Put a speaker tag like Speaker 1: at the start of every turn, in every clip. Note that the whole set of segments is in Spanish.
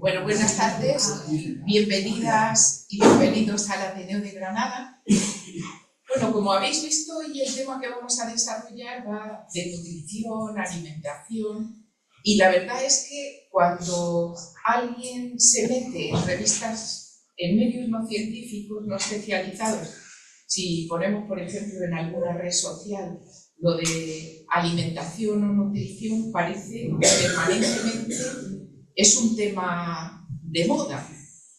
Speaker 1: Bueno, buenas tardes, bienvenidas y bienvenidos al Ateneo de Granada. Bueno, como habéis visto, hoy el tema que vamos a desarrollar va de nutrición, alimentación, y la verdad es que cuando alguien se mete en revistas, en medios no científicos, no especializados, si ponemos, por ejemplo, en alguna red social lo de alimentación o nutrición, parece que permanentemente es un tema de moda,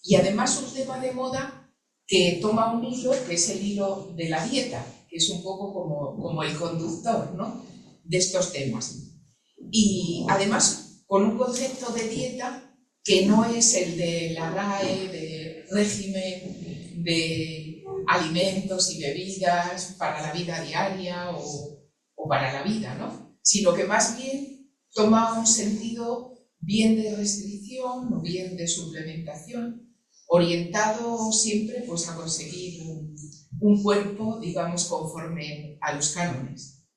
Speaker 1: y además un tema de moda que toma un hilo, que es el hilo de la dieta, que es un poco como el conductor, ¿no?, de estos temas. Y además con un concepto de dieta que no es el de la RAE, de régimen de alimentos y bebidas para la vida diaria o para la vida, ¿no?, sino que más bien toma un sentido bien de restricción o bien de suplementación, orientado siempre pues, a conseguir un cuerpo, digamos, conforme a los cánones.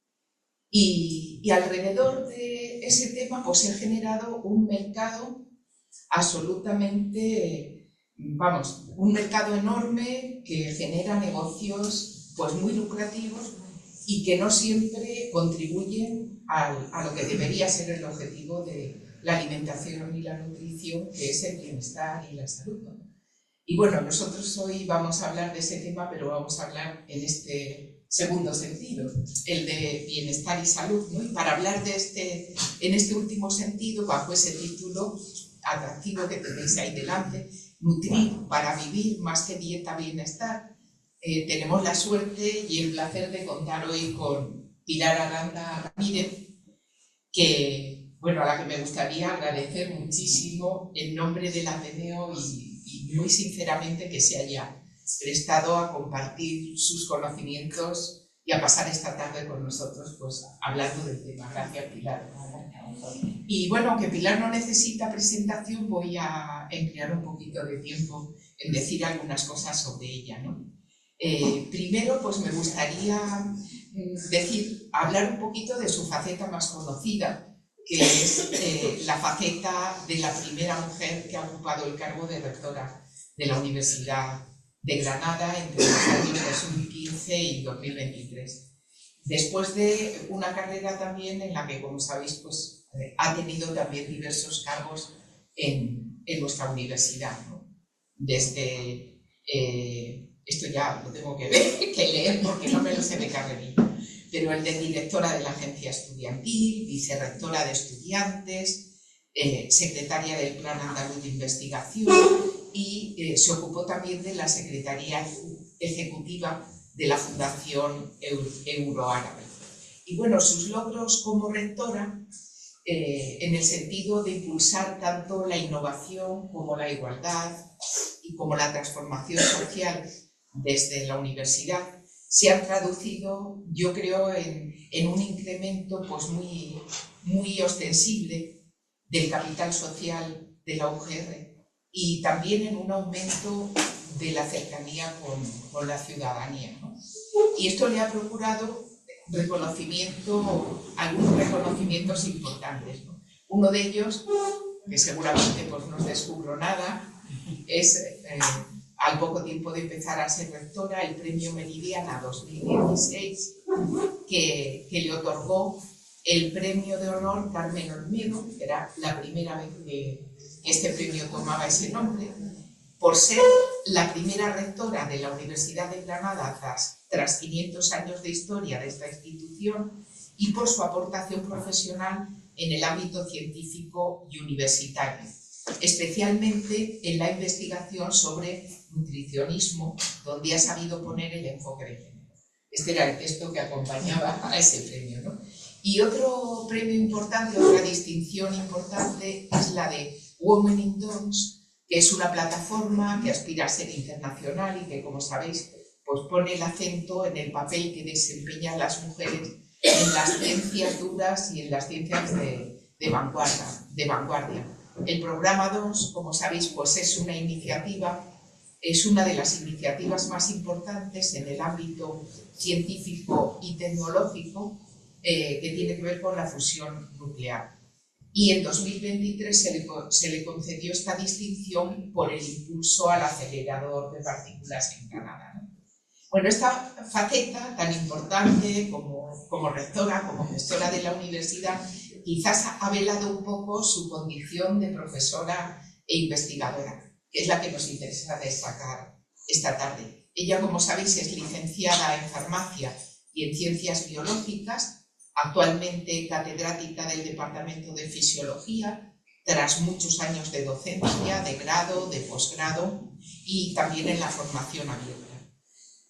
Speaker 1: Y alrededor de ese tema pues, se ha generado un mercado absolutamente, vamos, un mercado enorme que genera negocios pues, muy lucrativos y que no siempre contribuyen a lo que debería ser el objetivo de la alimentación y la nutrición, que es el bienestar y la salud, ¿no? Y bueno, nosotros hoy vamos a hablar de ese tema, pero vamos a hablar en este segundo sentido, el de bienestar y salud, ¿no? Y para hablar de en este último sentido, bajo ese título atractivo que tenéis ahí delante, Nutrir para vivir más que dieta, bienestar, tenemos la suerte y el placer de contar hoy con Pilar Aranda Ramírez, que, bueno, a la que me gustaría agradecer muchísimo en nombre del Ateneo y muy sinceramente que se haya prestado a compartir sus conocimientos y a pasar esta tarde con nosotros, pues hablando del tema. Gracias, Pilar. Y bueno, aunque Pilar no necesita presentación, voy a emplear un poquito de tiempo en decir algunas cosas sobre ella, ¿no? Primero, pues me gustaría hablar un poquito de su faceta más conocida, que es la faceta de la primera mujer que ha ocupado el cargo de rectora de la Universidad de Granada entre los años 2015 y 2023. Después de una carrera también en la que, como sabéis, pues, ha tenido también diversos cargos en nuestra universidad, ¿no? Desde, esto ya lo tengo que leer porque no me lo sé de carrerilla, pero el de directora de la agencia estudiantil, vicerrectora de estudiantes, secretaria del Plan Andaluz de Investigación y se ocupó también de la Secretaría Ejecutiva de la Fundación Euroárabe. Y bueno, sus logros como rectora, en el sentido de impulsar tanto la innovación como la igualdad y como la transformación social desde la universidad, se han traducido, yo creo, en un incremento pues, muy ostensible del capital social de la UGR y también en un aumento de la cercanía con la ciudadanía, ¿no? Y esto le ha procurado algunos reconocimientos importantes, ¿no? Uno de ellos, que seguramente pues, no os descubro nada, es al poco tiempo de empezar a ser rectora, el premio Meridiana 2016, que le otorgó el premio de honor Carmen Olmedo, que era la primera vez que este premio tomaba ese nombre, por ser la primera rectora de la Universidad de Granada tras 500 años de historia de esta institución y por su aportación profesional en el ámbito científico y universitario, especialmente en la investigación sobre nutricionismo, donde ha sabido poner el enfoque de género. Este era el texto que acompañaba a ese premio, ¿no? Y otro premio importante, otra distinción importante, es la de Women in Dons, que es una plataforma que aspira a ser internacional y que, como sabéis, pues pone el acento en el papel que desempeñan las mujeres en las ciencias duras y en las ciencias de vanguardia. El programa DONS, como sabéis, pues es una de las iniciativas más importantes en el ámbito científico y tecnológico que tiene que ver con la fusión nuclear. y en 2023 se le concedió esta distinción por el impulso al acelerador de partículas en Granada, ¿no? Bueno, esta faceta tan importante como rectora, como gestora de la universidad, quizás ha velado un poco su condición de profesora e investigadora, que es la que nos interesa destacar esta tarde. Ella, como sabéis, es licenciada en farmacia y en ciencias biológicas, actualmente catedrática del Departamento de Fisiología, tras muchos años de docencia, de grado, de posgrado y también en la formación abierta.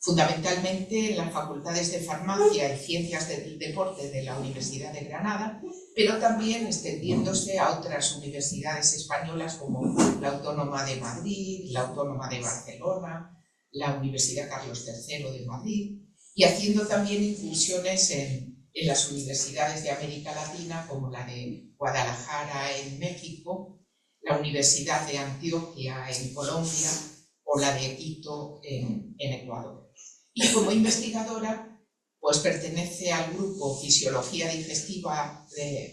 Speaker 1: Fundamentalmente en las facultades de Farmacia y Ciencias del Deporte de la Universidad de Granada, pero también extendiéndose a otras universidades españolas como la Autónoma de Madrid, la Autónoma de Barcelona, la Universidad Carlos III de Madrid, y haciendo también incursiones en las universidades de América Latina como la de Guadalajara en México, la Universidad de Antioquia en Colombia o la de Quito en Ecuador. Y como investigadora, pues pertenece al grupo Fisiología Digestiva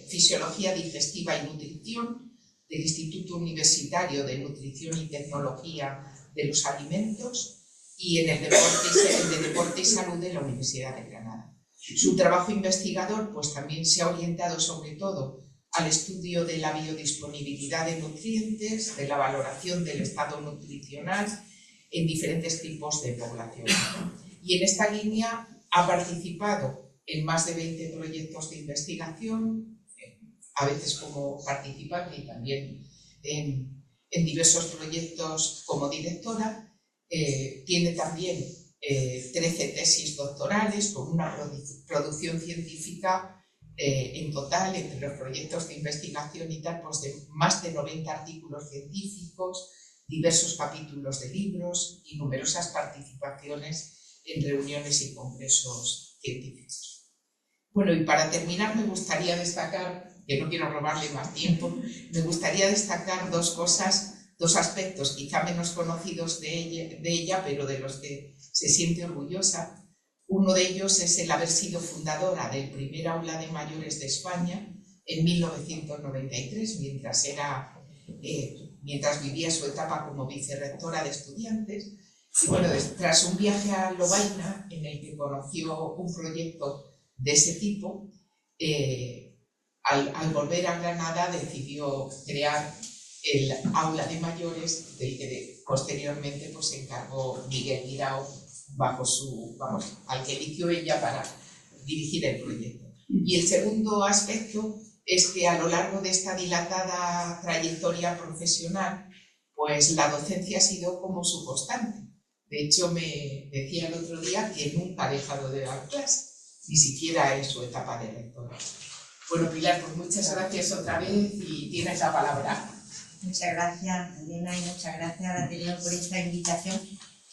Speaker 1: y Nutrición del Instituto Universitario de Nutrición y Tecnología de los Alimentos y en el de Deporte y Salud de la Universidad de Granada. Su trabajo investigador pues también se ha orientado sobre todo al estudio de la biodisponibilidad de nutrientes, de la valoración del estado nutricional en diferentes tipos de población. Y en esta línea ha participado en más de 20 proyectos de investigación, a veces como participante y también en diversos proyectos como directora. Tiene también 13 tesis doctorales con una producción científica en total entre los proyectos de investigación y tal, pues de más de 90 artículos científicos, diversos capítulos de libros y numerosas participaciones en reuniones y congresos científicos. Bueno, y para terminar me gustaría destacar, que no quiero robarle más tiempo, me gustaría destacar dos cosas, dos aspectos quizá menos conocidos de ella, pero de los que se siente orgullosa. Uno de ellos es el haber sido fundadora del primer aula de mayores de España en 1993, mientras vivía su etapa como vicerrectora de estudiantes. Y bueno, tras un viaje a Lovaina, en el que conoció un proyecto de ese tipo, al volver a Granada decidió crear el aula de mayores, del que posteriormente pues, se encargó Miguel Guirao, al que eligió ella para dirigir el proyecto. Y el segundo aspecto es que a lo largo de esta dilatada trayectoria profesional, pues la docencia ha sido como su constante. De hecho, me decía el otro día que nunca ha dejado de dar clases, ni siquiera en su etapa de rectora. Bueno, Pilar, pues muchas gracias otra vez y tienes la palabra.
Speaker 2: Muchas gracias, Elena, y muchas gracias a la Ateneo por esta invitación,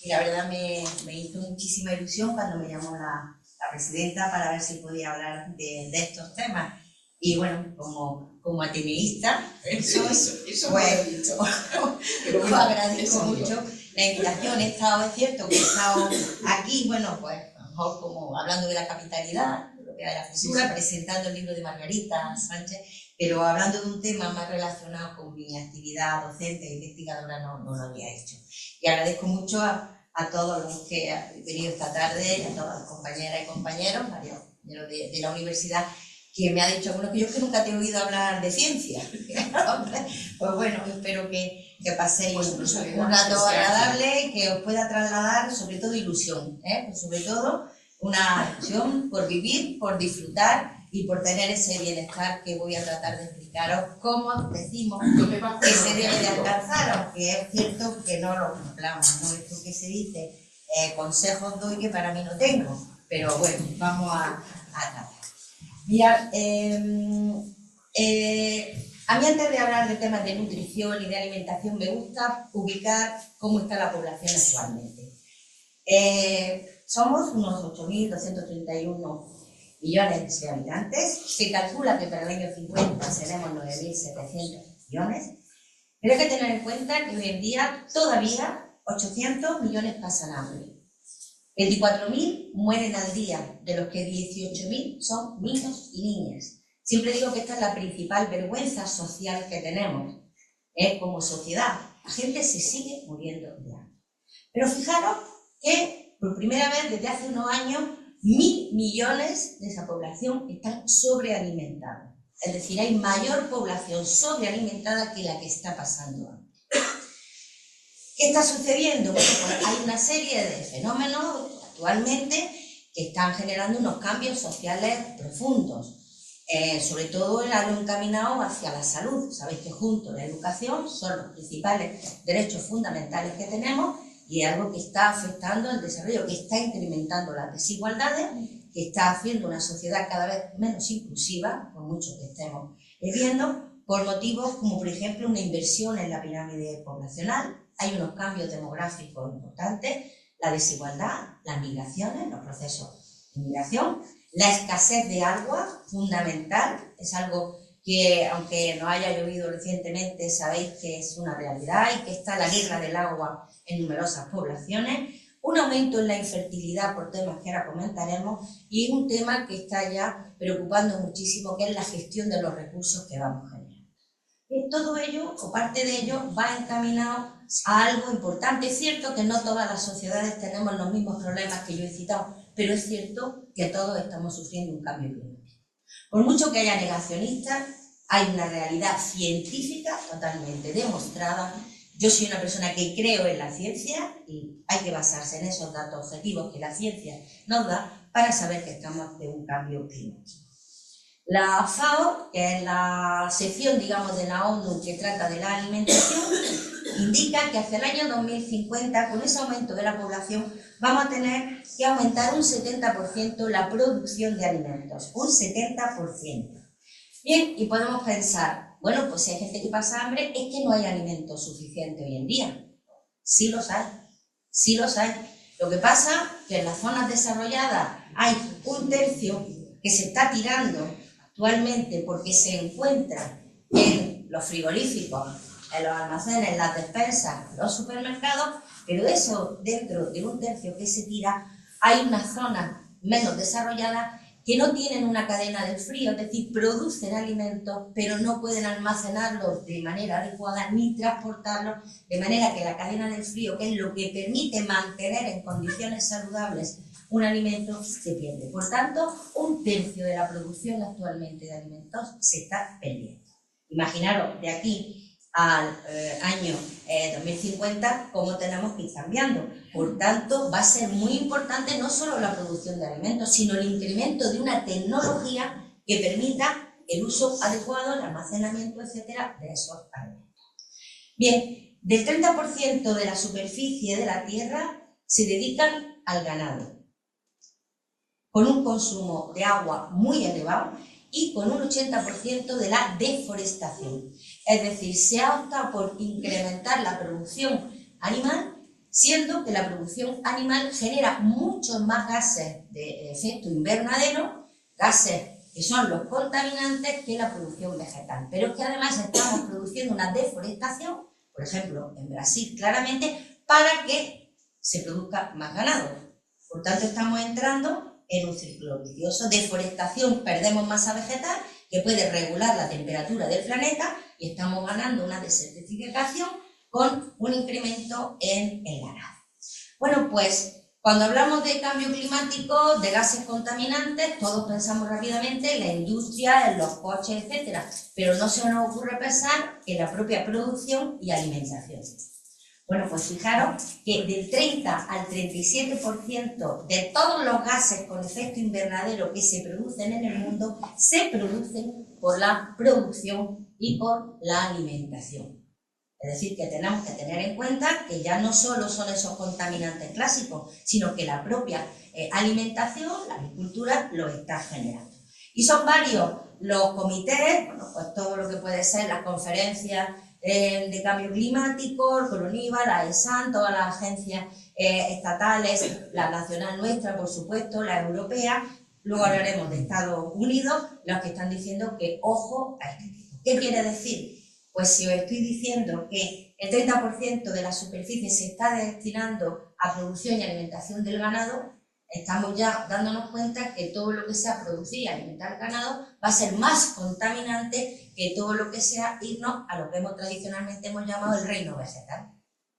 Speaker 2: que la verdad me hizo muchísima ilusión cuando me llamó la presidenta para ver si podía hablar de estos temas. Y bueno, como ateneísta,
Speaker 1: eso
Speaker 2: pues,
Speaker 1: lo he dicho.
Speaker 2: Pero bueno, agradezco mucho la invitación. Es cierto que he estado aquí, bueno, pues a lo mejor como hablando de la capitalidad europea de la futura, presentando el libro de Margarita Sánchez, pero hablando de un tema más relacionado con mi actividad docente e investigadora no lo había hecho. Y agradezco mucho a todos los que han venido esta tarde, y a todas las compañeras y compañeros, varios de la universidad, que me ha dicho, bueno, que yo es que nunca te he oído hablar de ciencia. Pues bueno, espero que paséis un rato agradable, que os pueda trasladar sobre todo ilusión, pues sobre todo una ilusión por vivir, por disfrutar y por tener ese bienestar que voy a tratar de explicaros cómo decimos que se debe de alcanzar, aunque es cierto que no lo cumplamos, ¿no? Esto que se dice, consejos doy que para mí no tengo, pero bueno, vamos a tratar. Mira, a mí antes de hablar de temas de nutrición y de alimentación me gusta ubicar cómo está la población actualmente. Somos unos 8.231 millones de habitantes, se calcula que para el año 50 seremos 9.700 millones, pero hay que tener en cuenta que hoy en día todavía 800 millones pasan hambre. 24.000 mueren al día, de los que 18.000 son niños y niñas. Siempre digo que esta es la principal vergüenza social que tenemos como sociedad. La gente se sigue muriendo de hambre. Pero fijaros que por primera vez desde hace unos años 1.000 millones de esa población están sobrealimentados. Es decir, hay mayor población sobrealimentada que la que está pasando hambre. ¿Qué está sucediendo? Bueno, pues hay una serie de fenómenos actualmente que están generando unos cambios sociales profundos. Sobre todo en algo encaminado hacia la salud. Sabéis que junto a la educación son los principales derechos fundamentales que tenemos y es algo que está afectando el desarrollo, que está incrementando las desigualdades, que está haciendo una sociedad cada vez menos inclusiva, por mucho que estemos viendo, por motivos como, por ejemplo, una inversión en la pirámide poblacional. Hay unos cambios demográficos importantes, la desigualdad, las migraciones, los procesos de migración, la escasez de agua, fundamental, es algo que, aunque no haya llovido recientemente, sabéis que es una realidad y que está la guerra del agua en numerosas poblaciones, un aumento en la infertilidad por temas que ahora comentaremos y un tema que está ya preocupando muchísimo, que es la gestión de los recursos que vamos a generar. Y todo ello, o parte de ello, va encaminado a algo importante. Es cierto que no todas las sociedades tenemos los mismos problemas que yo he citado, pero es cierto que todos estamos sufriendo un cambio climático. Por mucho que haya negacionistas, hay una realidad científica totalmente demostrada. Yo soy una persona que creo en la ciencia y hay que basarse en esos datos objetivos que la ciencia nos da para saber que estamos ante un cambio climático. La FAO, que es la sección, digamos, de la ONU que trata de la alimentación, indica que hacia el año 2050, con ese aumento de la población, vamos a tener que aumentar un 70% la producción de alimentos, un 70%. Bien, y podemos pensar, bueno, pues si hay gente que pasa hambre, es que no hay alimento suficiente hoy en día. Sí los hay, sí los hay. Lo que pasa es que en las zonas desarrolladas hay un tercio que se está tirando actualmente porque se encuentra en los frigoríficos, en los almacenes, en las despensas, en los supermercados, pero eso dentro de un tercio que se tira, hay unas zonas menos desarrolladas que no tienen una cadena del frío, es decir, producen alimentos, pero no pueden almacenarlos de manera adecuada ni transportarlos, de manera que la cadena del frío, que es lo que permite mantener en condiciones saludables un alimento, se pierde. Por tanto, un tercio de la producción actualmente de alimentos se está perdiendo. Imaginaros de aquí al año 2050 cómo tenemos que ir cambiando. Por tanto, va a ser muy importante no solo la producción de alimentos, sino el incremento de una tecnología que permita el uso adecuado, el almacenamiento, etcétera, de esos alimentos. Bien, del 30% de la superficie de la Tierra se dedican al ganado, con un consumo de agua muy elevado y con un 80% de la deforestación. Es decir, se ha optado por incrementar la producción animal, siendo que la producción animal genera muchos más gases de efecto invernadero, gases que son los contaminantes, que la producción vegetal. Pero es que además estamos produciendo una deforestación, por ejemplo, en Brasil claramente, para que se produzca más ganado. Por tanto, estamos entrando en un círculo vicioso. Deforestación, perdemos masa vegetal que puede regular la temperatura del planeta y estamos ganando una desertificación con un incremento en el ganado. Bueno, pues cuando hablamos de cambio climático, de gases contaminantes, todos pensamos rápidamente en la industria, en los coches, etcétera, pero no se nos ocurre pensar en la propia producción y alimentación. Bueno, pues fijaros que del 30 al 37% de todos los gases con efecto invernadero que se producen en el mundo se producen por la producción y por la alimentación. Es decir, que tenemos que tener en cuenta que ya no solo son esos contaminantes clásicos, sino que la propia alimentación, la agricultura, lo está generando. Y son varios los comités, bueno, pues todo lo que puede ser las conferencias de cambio climático, el CONIVA, la ESAN, todas las agencias estatales, la nacional nuestra, por supuesto, la europea. Luego hablaremos de Estados Unidos, los que están diciendo que ojo a este tipo. ¿Qué quiere decir? Pues si os estoy diciendo que el 30% de la superficie se está destinando a producción y alimentación del ganado, estamos ya dándonos cuenta que todo lo que sea producir y alimentar ganado va a ser más contaminante que todo lo que sea irnos a lo que tradicionalmente hemos llamado el reino vegetal,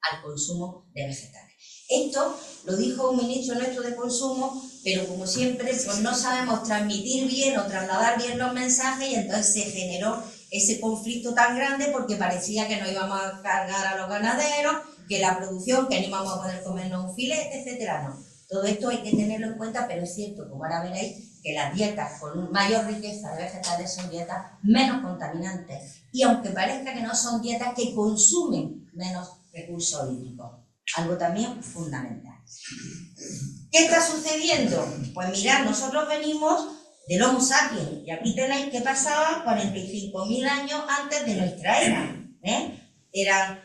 Speaker 2: al consumo de vegetales. Esto lo dijo un ministro nuestro de consumo, pero como siempre pues no sabemos transmitir bien o trasladar bien los mensajes, y entonces se generó ese conflicto tan grande porque parecía que nos íbamos a cargar a los ganaderos, que la producción, que no íbamos a poder comernos un filete, etcétera. No. Todo esto hay que tenerlo en cuenta, pero es cierto, como ahora veréis, que las dietas con mayor riqueza de vegetales son dietas menos contaminantes. Y aunque parezca que no, son dietas que consumen menos recursos hídricos. Algo también fundamental. ¿Qué está sucediendo? Pues mirad, nosotros venimos del Homo sapiens, y aquí tenéis que pasaban 45.000 años antes de nuestra era. Eran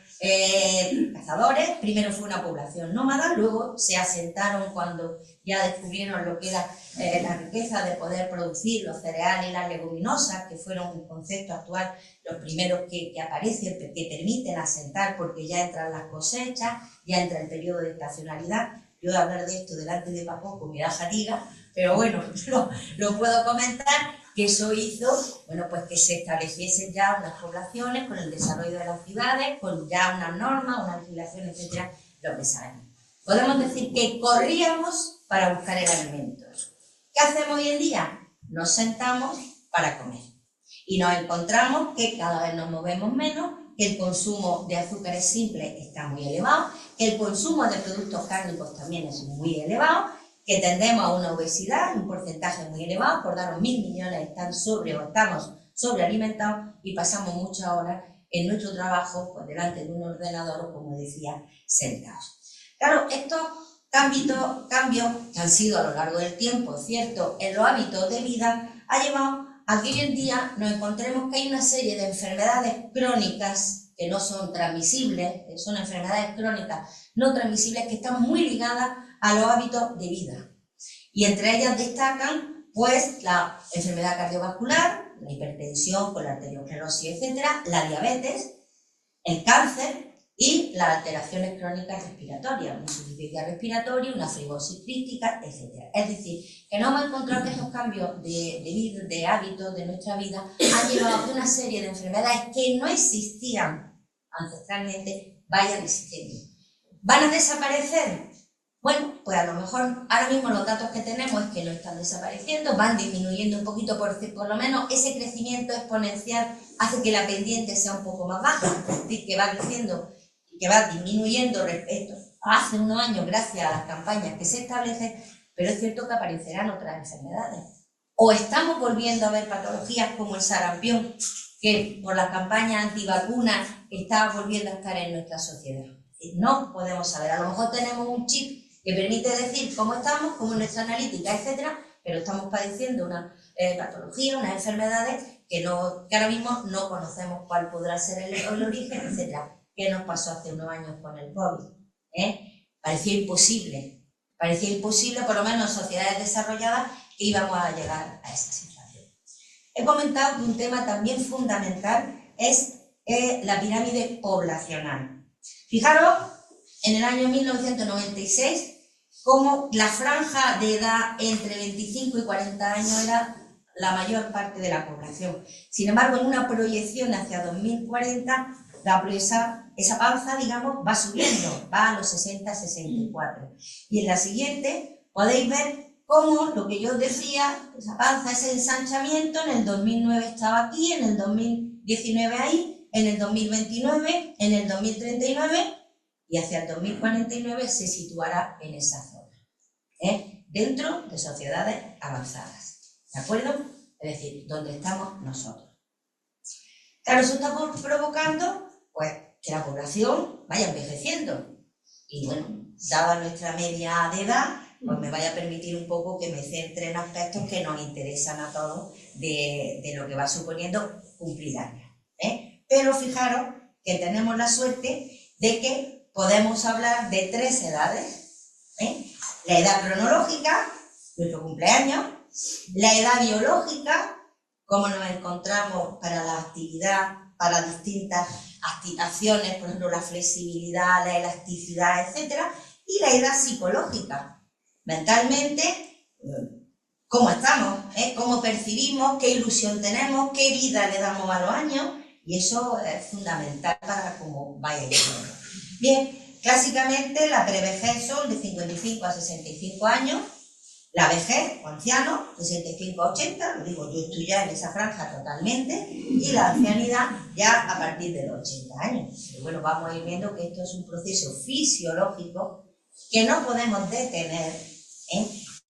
Speaker 2: cazadores, primero fue una población nómada, luego se asentaron cuando ya descubrieron lo que era la riqueza de poder producir los cereales y las leguminosas, que fueron un concepto actual, los primeros que aparecen, que permiten asentar, porque ya entran las cosechas, ya entra el periodo de estacionalidad. Yo voy a hablar de esto delante de Paco, con mi fatiga, pero bueno, lo puedo comentar, que eso hizo, bueno, pues que se estableciesen ya unas poblaciones con el desarrollo de las ciudades, con ya unas normas, una legislación, etcétera, lo que sabemos. Podemos decir que corríamos para buscar el alimento. ¿Qué hacemos hoy en día? Nos sentamos para comer. Y nos encontramos que cada vez nos movemos menos, que el consumo de azúcares simples está muy elevado, que el consumo de productos cárnicos también es muy elevado, que tendemos a una obesidad, un porcentaje muy elevado, por daros 1.000 millones estamos sobrealimentados y pasamos muchas horas en nuestro trabajo pues, delante de un ordenador o, como decía, sentados. Claro, estos cambios que han sido a lo largo del tiempo, cierto, en los hábitos de vida, ha llevado a que hoy en día nos encontremos que hay una serie de enfermedades crónicas que no son transmisibles, que son enfermedades crónicas no transmisibles que están muy ligadas a los hábitos de vida. Y entre ellas destacan pues la enfermedad cardiovascular, la hipertensión con la arteriosclerosis, etcétera, la diabetes, el cáncer y las alteraciones crónicas respiratorias, una insuficiencia respiratoria, una fibrosis crística, etcétera. Es decir, que nos hemos encontrado que estos cambios de hábitos de nuestra vida han llevado a que una serie de enfermedades que no existían ancestralmente vayan existiendo. ¿Van a desaparecer? Bueno, pues a lo mejor ahora mismo los datos que tenemos es que no están desapareciendo, van disminuyendo un poquito, por lo menos ese crecimiento exponencial hace que la pendiente sea un poco más baja, es decir, que va creciendo y que va disminuyendo respecto a hace unos años gracias a las campañas que se establecen, pero es cierto que aparecerán otras enfermedades. O estamos volviendo a ver patologías como el sarampión, que por las campañas antivacunas está volviendo a estar en nuestra sociedad. No podemos saber, a lo mejor tenemos un chip que permite decir cómo estamos, cómo es nuestra analítica, etcétera, pero estamos padeciendo una patología, unas enfermedades que ahora mismo no conocemos cuál podrá ser el origen, etcétera. ¿Qué nos pasó hace unos años con el COVID? Parecía imposible, por lo menos en sociedades desarrolladas, que íbamos a llegar a esa situación. He comentado que un tema también fundamental es la pirámide poblacional. Fijaros, en el año 1996, cómo la franja de edad entre 25 y 40 años era la mayor parte de la población. Sin embargo, en una proyección hacia 2040, esa panza, digamos, va subiendo, va a los 60-64. Y en la siguiente podéis ver cómo lo que yo os decía, esa panza, ese ensanchamiento, en el 2009 estaba aquí, en el 2019 ahí, en el 2029, en el 2039 y hacia el 2049 se situará en esa zona, dentro de sociedades avanzadas, ¿de acuerdo? Es decir, donde estamos nosotros. Claro, eso está provocando pues, que la población vaya envejeciendo y bueno, dada nuestra media de edad, pues me vaya a permitir un poco que me centre en aspectos que nos interesan a todos de lo que va suponiendo cumplir años. Pero fijaros que tenemos la suerte de que podemos hablar de 3 edades. La edad cronológica, nuestro cumpleaños, la edad biológica, cómo nos encontramos para la actividad, para distintas activaciones, por ejemplo, la flexibilidad, la elasticidad, etc. Y la edad psicológica. mentalmente, cómo estamos, cómo percibimos, qué ilusión tenemos, qué vida le damos a los años, y eso es fundamental para cómo vaya yendo. Bien, clásicamente la prevejez son de 55 a 65 años, la vejez o anciano, 65 a 80, lo digo, yo estoy ya en esa franja totalmente, y la ancianidad ya a partir de los 80 años. Pero bueno, vamos a ir viendo que esto es un proceso fisiológico que no podemos detener,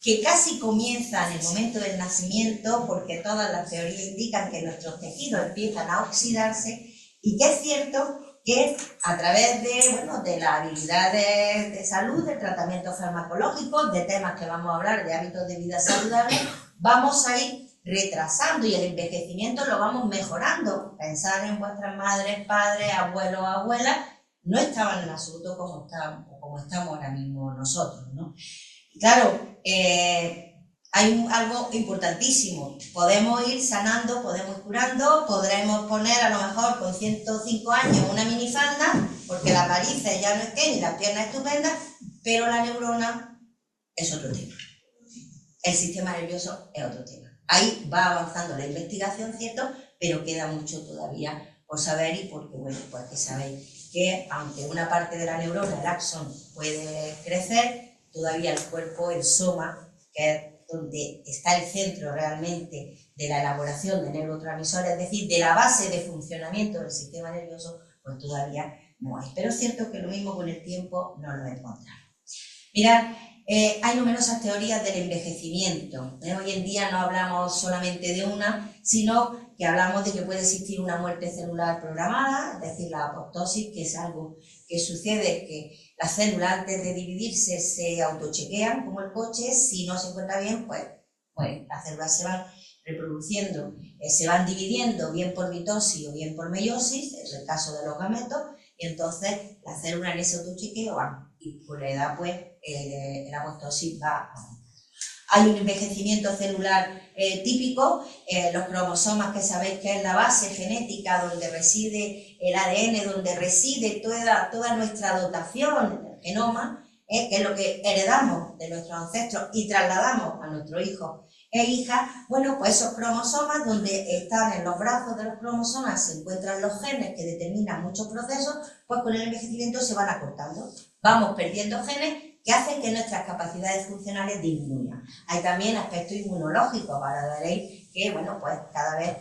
Speaker 2: que casi comienza en el momento del nacimiento, porque todas las teorías indican que nuestros tejidos empiezan a oxidarse, y que es cierto que a través de las habilidades de salud, de tratamientos farmacológicos, de temas que vamos a hablar, de hábitos de vida saludables, vamos a ir retrasando, y el envejecimiento lo vamos mejorando. Pensar en vuestras madres, padres, abuelos, abuelas, no estaban en absoluto como estamos ahora mismo nosotros, ¿no? Y claro, hay algo importantísimo, podemos ir sanando, podemos ir curando, podremos poner a lo mejor con 105 años una minifalda, porque las varices ya no estén y las piernas estupendas, pero la neurona es otro tema, el sistema nervioso es otro tema. Ahí va avanzando la investigación, cierto, pero queda mucho todavía por saber, y porque, bueno, pues que sabéis que aunque una parte de la neurona, el axón, puede crecer, todavía el cuerpo, el soma, que es donde está el centro realmente de la elaboración de neurotransmisores, es decir, de la base de funcionamiento del sistema nervioso, pues todavía no hay. Pero es cierto que lo mismo con el tiempo no lo encontramos. Mirad, hay numerosas teorías del envejecimiento. Hoy en día no hablamos solamente de una, sino que hablamos de que puede existir una muerte celular programada, es decir, la apoptosis, que es algo que sucede, que las células antes de dividirse se autochequean como el coche. Si no se encuentra bien, pues las células se van reproduciendo, se van dividiendo bien por mitosis o bien por meiosis, es el caso de los gametos, y entonces las células en ese autochequeo van, y por la edad pues la apoptosis va a aumentar. Hay un envejecimiento celular típico, los cromosomas, que sabéis que es la base genética donde reside el ADN, donde reside toda nuestra dotación, el genoma, que es lo que heredamos de nuestros ancestros y trasladamos a nuestros hijos e hijas. Bueno, pues esos cromosomas, donde están en los brazos de los cromosomas, se encuentran los genes que determinan muchos procesos, pues con el envejecimiento se van acortando. Vamos perdiendo genes que hacen que nuestras capacidades funcionales disminuyan. Hay también aspectos inmunológicos, ahora veréis que, bueno, pues cada vez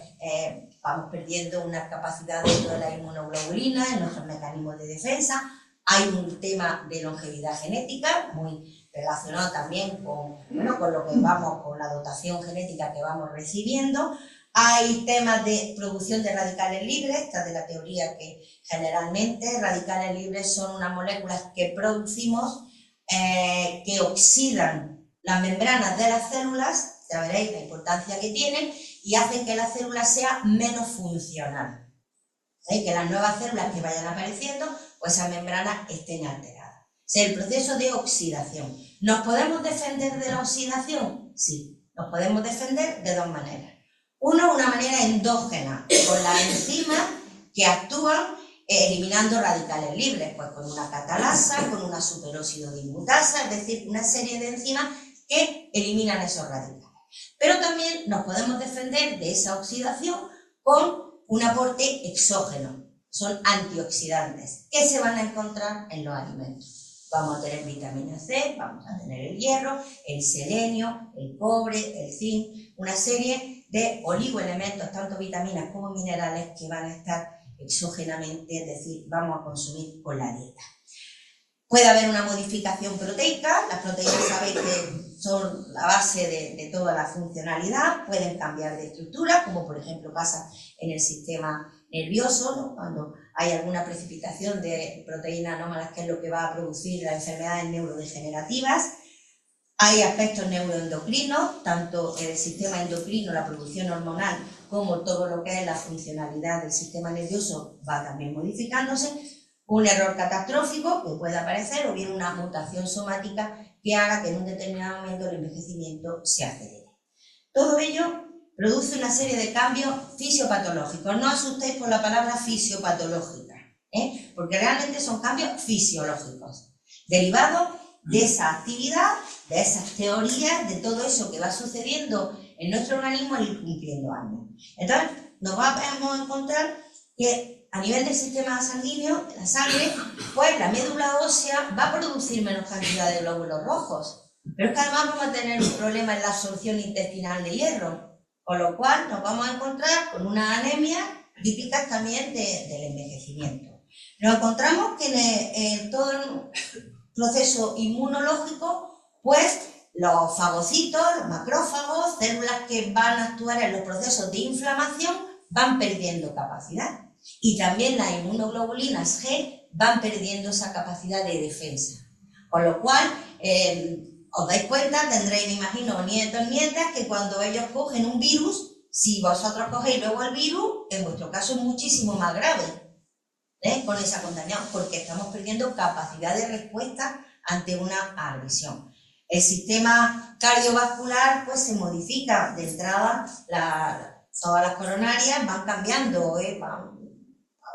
Speaker 2: vamos perdiendo una capacidad dentro de la inmunoglobulina, en nuestros mecanismos de defensa. Hay un tema de longevidad genética, muy relacionado también con lo que vamos, con la dotación genética que vamos recibiendo. Hay temas de producción de radicales libres, esta de la teoría que generalmente radicales libres son unas moléculas que producimos que oxidan las membranas de las células, ya veréis la importancia que tienen, y hacen que la célula sea menos funcional. Que las nuevas células que vayan apareciendo, pues esas membranas estén alteradas. Es el proceso de oxidación. ¿Nos podemos defender de la oxidación? Sí, nos podemos defender de dos maneras. Uno, una manera endógena, con las enzimas que actúan eliminando radicales libres, pues con una catalasa, con una superóxido dismutasa, es decir, una serie de enzimas que eliminan esos radicales. Pero también nos podemos defender de esa oxidación con un aporte exógeno, son antioxidantes, que se van a encontrar en los alimentos. Vamos a tener vitamina C, vamos a tener el hierro, el selenio, el cobre, el zinc, una serie de oligoelementos, tanto vitaminas como minerales, que van a estar exógenamente, es decir, vamos a consumir con la dieta. Puede haber una modificación proteica, las proteínas sabéis que son la base de toda la funcionalidad, pueden cambiar de estructura, como por ejemplo pasa en el sistema nervioso, ¿no? Cuando hay alguna precipitación de proteínas anómalas, que es lo que va a producir las enfermedades neurodegenerativas. Hay aspectos neuroendocrinos, tanto el sistema endocrino, la producción hormonal, como todo lo que es la funcionalidad del sistema nervioso va también modificándose. Un error catastrófico que puede aparecer, o bien una mutación somática que haga que en un determinado momento el envejecimiento se acelere. Todo ello produce una serie de cambios fisiopatológicos. No asustéis por la palabra fisiopatológica, porque realmente son cambios fisiológicos, derivados de esa actividad de esas teorías, de todo eso que va sucediendo en nuestro organismo al ir cumpliendo años. Entonces, nos vamos a encontrar que a nivel del sistema sanguíneo, la sangre, pues la médula ósea va a producir menos cantidad de glóbulos rojos. Pero es que además vamos a tener un problema en la absorción intestinal de hierro, con lo cual nos vamos a encontrar con una anemia típica también del envejecimiento. Nos encontramos que en todo el proceso inmunológico, pues los fagocitos, los macrófagos, células que van a actuar en los procesos de inflamación, van perdiendo capacidad. Y también las inmunoglobulinas G van perdiendo esa capacidad de defensa. Con lo cual, os dais cuenta, tendréis, me imagino, nietos, nietas, que cuando ellos cogen un virus, si vosotros cogéis luego el virus, en vuestro caso es muchísimo más grave, con esa contaminación, porque estamos perdiendo capacidad de respuesta ante una agresión. El sistema cardiovascular pues se modifica de entrada, todas las coronarias van cambiando, van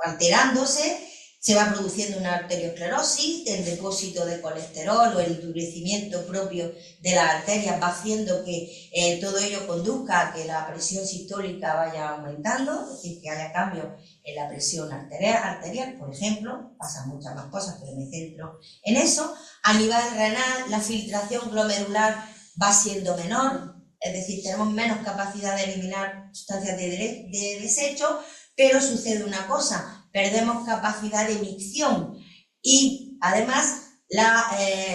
Speaker 2: alterándose, se va produciendo una arteriosclerosis, el depósito de colesterol o el endurecimiento propio de las arterias va haciendo que todo ello conduzca a que la presión sistólica vaya aumentando, es decir, que haya cambios en la presión arterial, por ejemplo, pasan muchas más cosas, pero me centro en eso. A nivel renal, la filtración glomerular va siendo menor, es decir, tenemos menos capacidad de eliminar sustancias de desecho, pero sucede una cosa, perdemos capacidad de micción y además la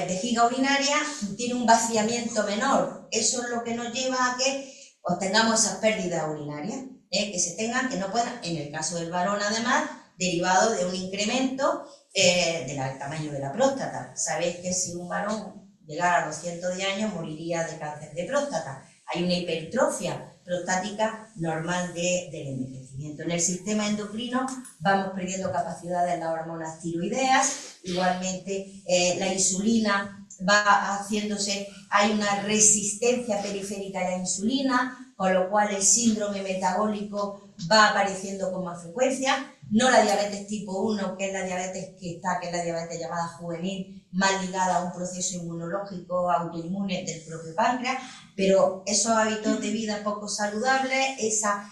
Speaker 2: vejiga urinaria tiene un vaciamiento menor. Eso es lo que nos lleva a que pues, tengamos esas pérdidas urinarias, que se tengan, que no puedan, en el caso del varón además, derivado de un incremento del tamaño de la próstata. Sabéis que si un varón llegara a los 110 años moriría de cáncer de próstata. Hay una hipertrofia prostática normal del envejecimiento. En el sistema endocrino vamos perdiendo capacidad de las hormonas tiroideas, igualmente la insulina va haciéndose, hay una resistencia periférica a la insulina, con lo cual el síndrome metabólico va apareciendo con más frecuencia, no la diabetes tipo 1, que es la diabetes que es la diabetes llamada juvenil, más ligada a un proceso inmunológico autoinmune del propio páncreas, pero esos hábitos de vida poco saludables, esa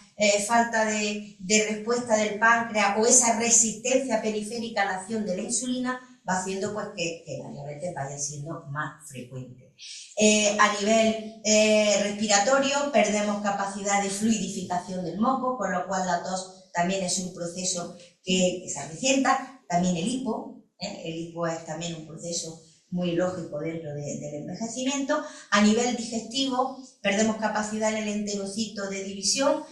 Speaker 2: falta de respuesta del páncreas o esa resistencia periférica a la acción de la insulina va haciendo pues, que la diabetes vaya siendo más frecuente. A nivel respiratorio perdemos capacidad de fluidificación del moco, con lo cual la tos también es un proceso que se acrecienta. También el hipo es también un proceso muy lógico dentro del envejecimiento. A nivel digestivo perdemos capacidad en el enterocito de división,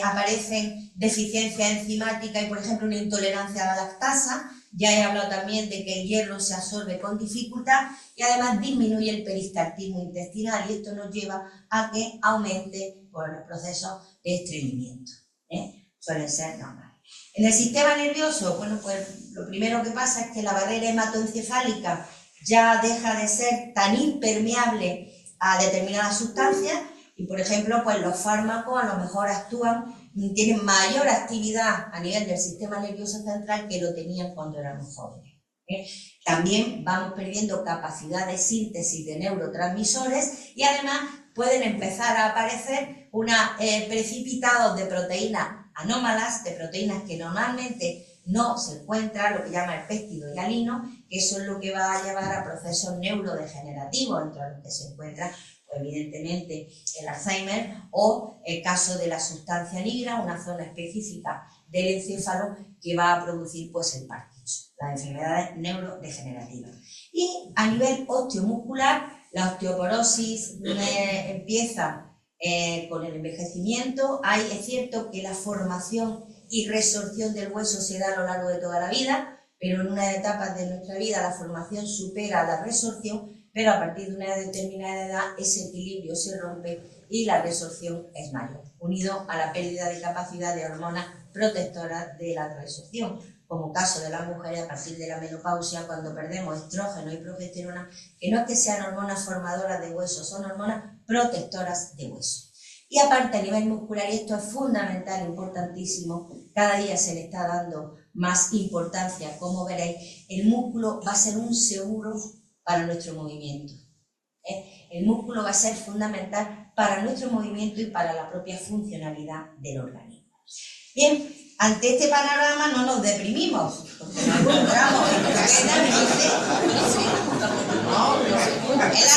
Speaker 2: aparecen deficiencias enzimáticas y por ejemplo una intolerancia a la lactasa. Ya he hablado también de que el hierro se absorbe con dificultad y además disminuye el peristaltismo intestinal y esto nos lleva a que aumente por los procesos de estreñimiento. Suelen ser normales. En el sistema nervioso, bueno, pues lo primero que pasa es que la barrera hematoencefálica ya deja de ser tan impermeable a determinadas sustancias y, por ejemplo, pues los fármacos a lo mejor actúan, tienen mayor actividad a nivel del sistema nervioso central que lo tenían cuando éramos jóvenes. También vamos perdiendo capacidad de síntesis de neurotransmisores y además pueden empezar a aparecer precipitados de proteínas anómalas, de proteínas que normalmente no se encuentran, lo que llama el péptido hialino, que eso es lo que va a llevar a procesos neurodegenerativos, entre los que se encuentra pues, evidentemente el Alzheimer o el caso de la sustancia negra, una zona específica del encéfalo que va a producir pues, el Parkinson, las enfermedades neurodegenerativas. Y a nivel osteomuscular, la osteoporosis empieza con el envejecimiento. Es cierto que la formación y resorción del hueso se da a lo largo de toda la vida, pero en unas etapas de nuestra vida la formación supera la resorción, pero a partir de una determinada edad ese equilibrio se rompe y la resorción es mayor, unido a la pérdida de capacidad de hormonas protectoras de la resorción, como caso de las mujeres a partir de la menopausia, cuando perdemos estrógeno y progesterona, que no es que sean hormonas formadoras de hueso, son hormonas protectoras de hueso. Y aparte a nivel muscular, y esto es fundamental, importantísimo, cada día se le está dando más importancia, como veréis, el músculo va a ser un seguro para nuestro movimiento. El músculo va a ser fundamental para nuestro movimiento y para la propia funcionalidad del organismo. Bien, ante este panorama no nos deprimimos, porque nos encontramos en la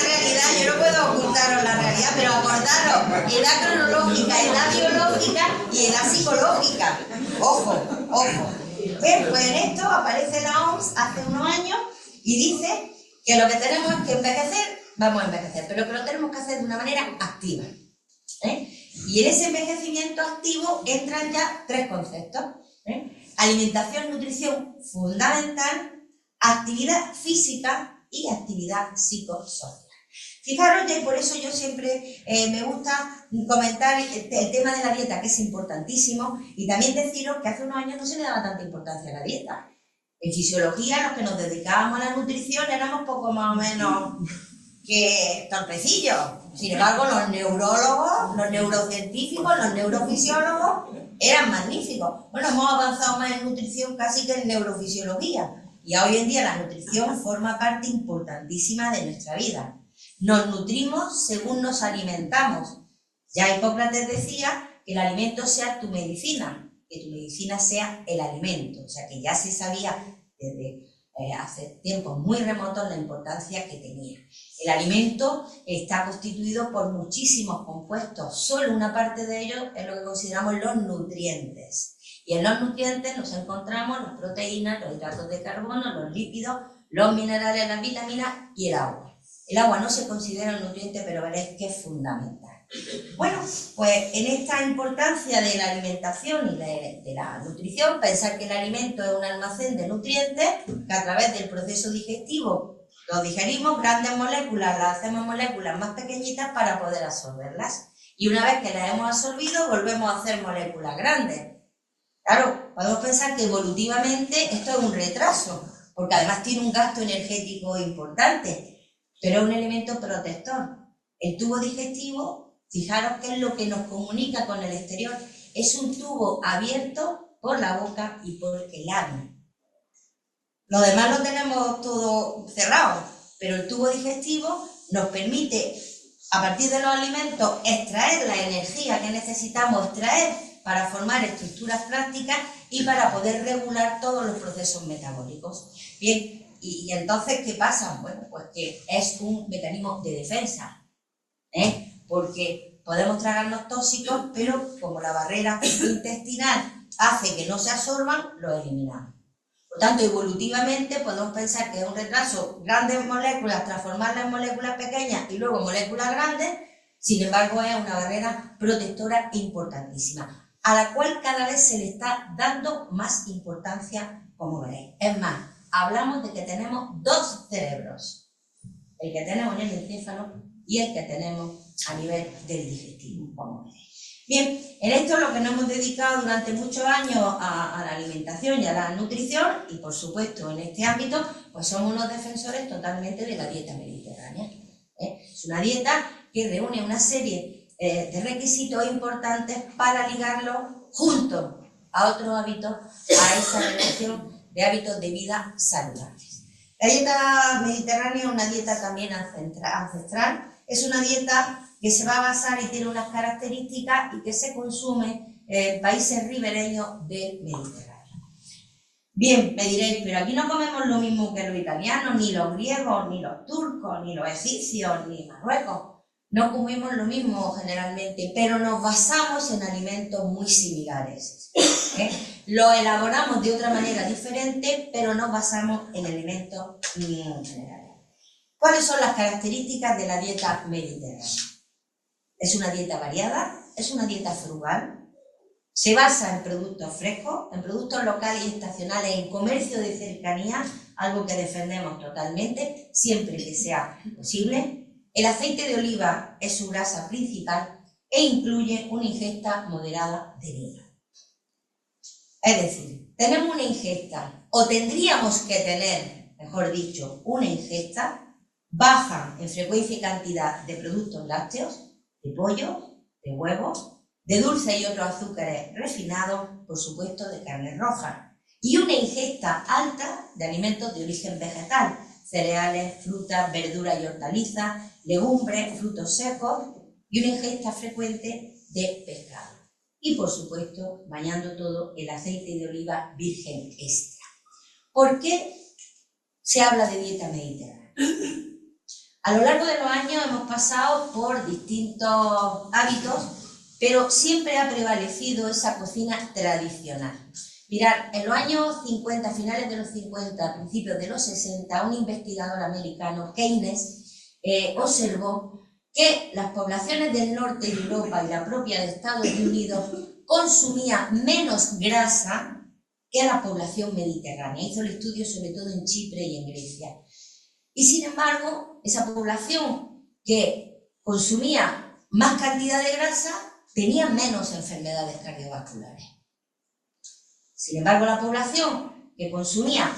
Speaker 2: realidad, yo no puedo ocultaros la realidad, pero acordaros, edad cronológica, edad biológica y edad psicológica. Ojo, ojo. Bien, pues en esto aparece la OMS hace unos años y dice que lo que tenemos es que envejecer, vamos a envejecer, pero que lo tenemos que hacer de una manera activa. Y en ese envejecimiento activo entran ya tres conceptos. Alimentación, nutrición fundamental, actividad física y actividad psicosocial. Fijaros, y por eso yo siempre me gusta comentar el tema de la dieta, que es importantísimo, y también deciros que hace unos años no se le daba tanta importancia a la dieta. En fisiología, los que nos dedicábamos a la nutrición éramos poco más o menos que torpecillos. Sin embargo, los neurólogos, los neurocientíficos, los neurofisiólogos eran magníficos. Bueno, hemos avanzado más en nutrición casi que en neurofisiología. Y hoy en día la nutrición forma parte importantísima de nuestra vida. Nos nutrimos según nos alimentamos. Ya Hipócrates decía que el alimento sea tu medicina, que tu medicina sea el alimento. O sea que ya se sabía desde hace tiempos muy remotos la importancia que tenía. El alimento está constituido por muchísimos compuestos, solo una parte de ellos es lo que consideramos los nutrientes. Y en los nutrientes nos encontramos las proteínas, los hidratos de carbono, los lípidos, los minerales, las vitaminas y el agua. El agua no se considera un nutriente, pero veréis que es fundamental. Bueno, pues en esta importancia de la alimentación y de la nutrición, pensar que el alimento es un almacén de nutrientes, que a través del proceso digestivo los digerimos, grandes moléculas, las hacemos moléculas más pequeñitas para poder absorberlas. Y una vez que las hemos absorbido, volvemos a hacer moléculas grandes. Claro, podemos pensar que evolutivamente esto es un retraso, porque además tiene un gasto energético importante, pero es un elemento protector. El tubo digestivo, fijaros que es lo que nos comunica con el exterior, es un tubo abierto por la boca y por el ano. Lo demás lo tenemos todo cerrado, pero el tubo digestivo nos permite, a partir de los alimentos, extraer la energía que necesitamos extraer para formar estructuras plásticas y para poder regular todos los procesos metabólicos. Bien, y entonces, ¿qué pasa? Bueno, pues que es un mecanismo de defensa, porque podemos tragarnos tóxicos, pero como la barrera intestinal hace que no se absorban, los eliminamos. Por tanto, evolutivamente podemos pensar que es un retraso, grandes moléculas, transformarlas en moléculas pequeñas y luego moléculas grandes, sin embargo es una barrera protectora importantísima, a la cual cada vez se le está dando más importancia, como veréis. Es más, hablamos de que tenemos dos cerebros, el que tenemos en el encéfalo y el que tenemos a nivel del digestivo, como veréis. Bien, en esto es lo que nos hemos dedicado durante muchos años a la alimentación y a la nutrición, y por supuesto en este ámbito pues somos unos defensores totalmente de la dieta mediterránea. Es una dieta que reúne una serie de requisitos importantes para ligarlo junto a otros hábitos, a esa relación de hábitos de vida saludables. La dieta mediterránea es una dieta también ancestral, es una dieta que se va a basar y tiene unas características y que se consume en países ribereños del Mediterráneo. Bien, me diréis, pero aquí no comemos lo mismo que los italianos, ni los griegos, ni los turcos, ni los egipcios, ni Marruecos. No comemos lo mismo generalmente, pero nos basamos en alimentos muy similares. Lo elaboramos de otra manera diferente, pero nos basamos en alimentos generales. ¿Cuáles son las características de la dieta mediterránea? Es una dieta variada, es una dieta frugal, se basa en productos frescos, en productos locales y estacionales, en comercio de cercanía, algo que defendemos totalmente, siempre que sea posible. El aceite de oliva es su grasa principal e incluye una ingesta moderada de vino. Es decir, tenemos una ingesta, o tendríamos que tener, mejor dicho, una ingesta baja en frecuencia y cantidad de productos lácteos, de pollo, de huevos, de dulces y otros azúcares refinados, por supuesto de carne roja, y una ingesta alta de alimentos de origen vegetal, cereales, frutas, verduras y hortalizas, legumbres, frutos secos y una ingesta frecuente de pescado. Y, por supuesto, bañando todo el aceite de oliva virgen extra. ¿Por qué se habla de dieta mediterránea? A lo largo de los años hemos pasado por distintos hábitos, pero siempre ha prevalecido esa cocina tradicional. Mirad, en los años 50, finales de los 50, principios de los 60, un investigador americano, Keynes, observó que las poblaciones del norte de Europa y la propia de Estados Unidos consumían menos grasa que la población mediterránea. Hizo el estudio sobre todo en Chipre y en Grecia. Y sin embargo, esa población que consumía más cantidad de grasa tenía menos enfermedades cardiovasculares. Sin embargo, la población que consumía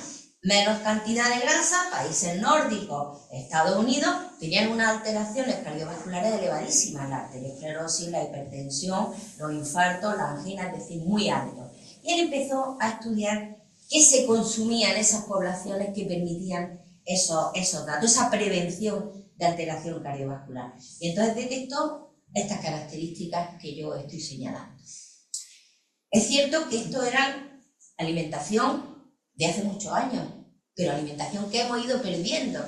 Speaker 2: menos cantidad de grasa, países nórdicos, Estados Unidos, tenían unas alteraciones cardiovasculares elevadísimas, la arteriosclerosis, la hipertensión, los infartos, la angina, es decir, muy altos. Y él empezó a estudiar qué se consumía en esas poblaciones que permitían esos datos, esa prevención de alteración cardiovascular. Y entonces detectó estas características que yo estoy señalando. Es cierto que esto era alimentación de hace muchos años, pero alimentación que hemos ido perdiendo.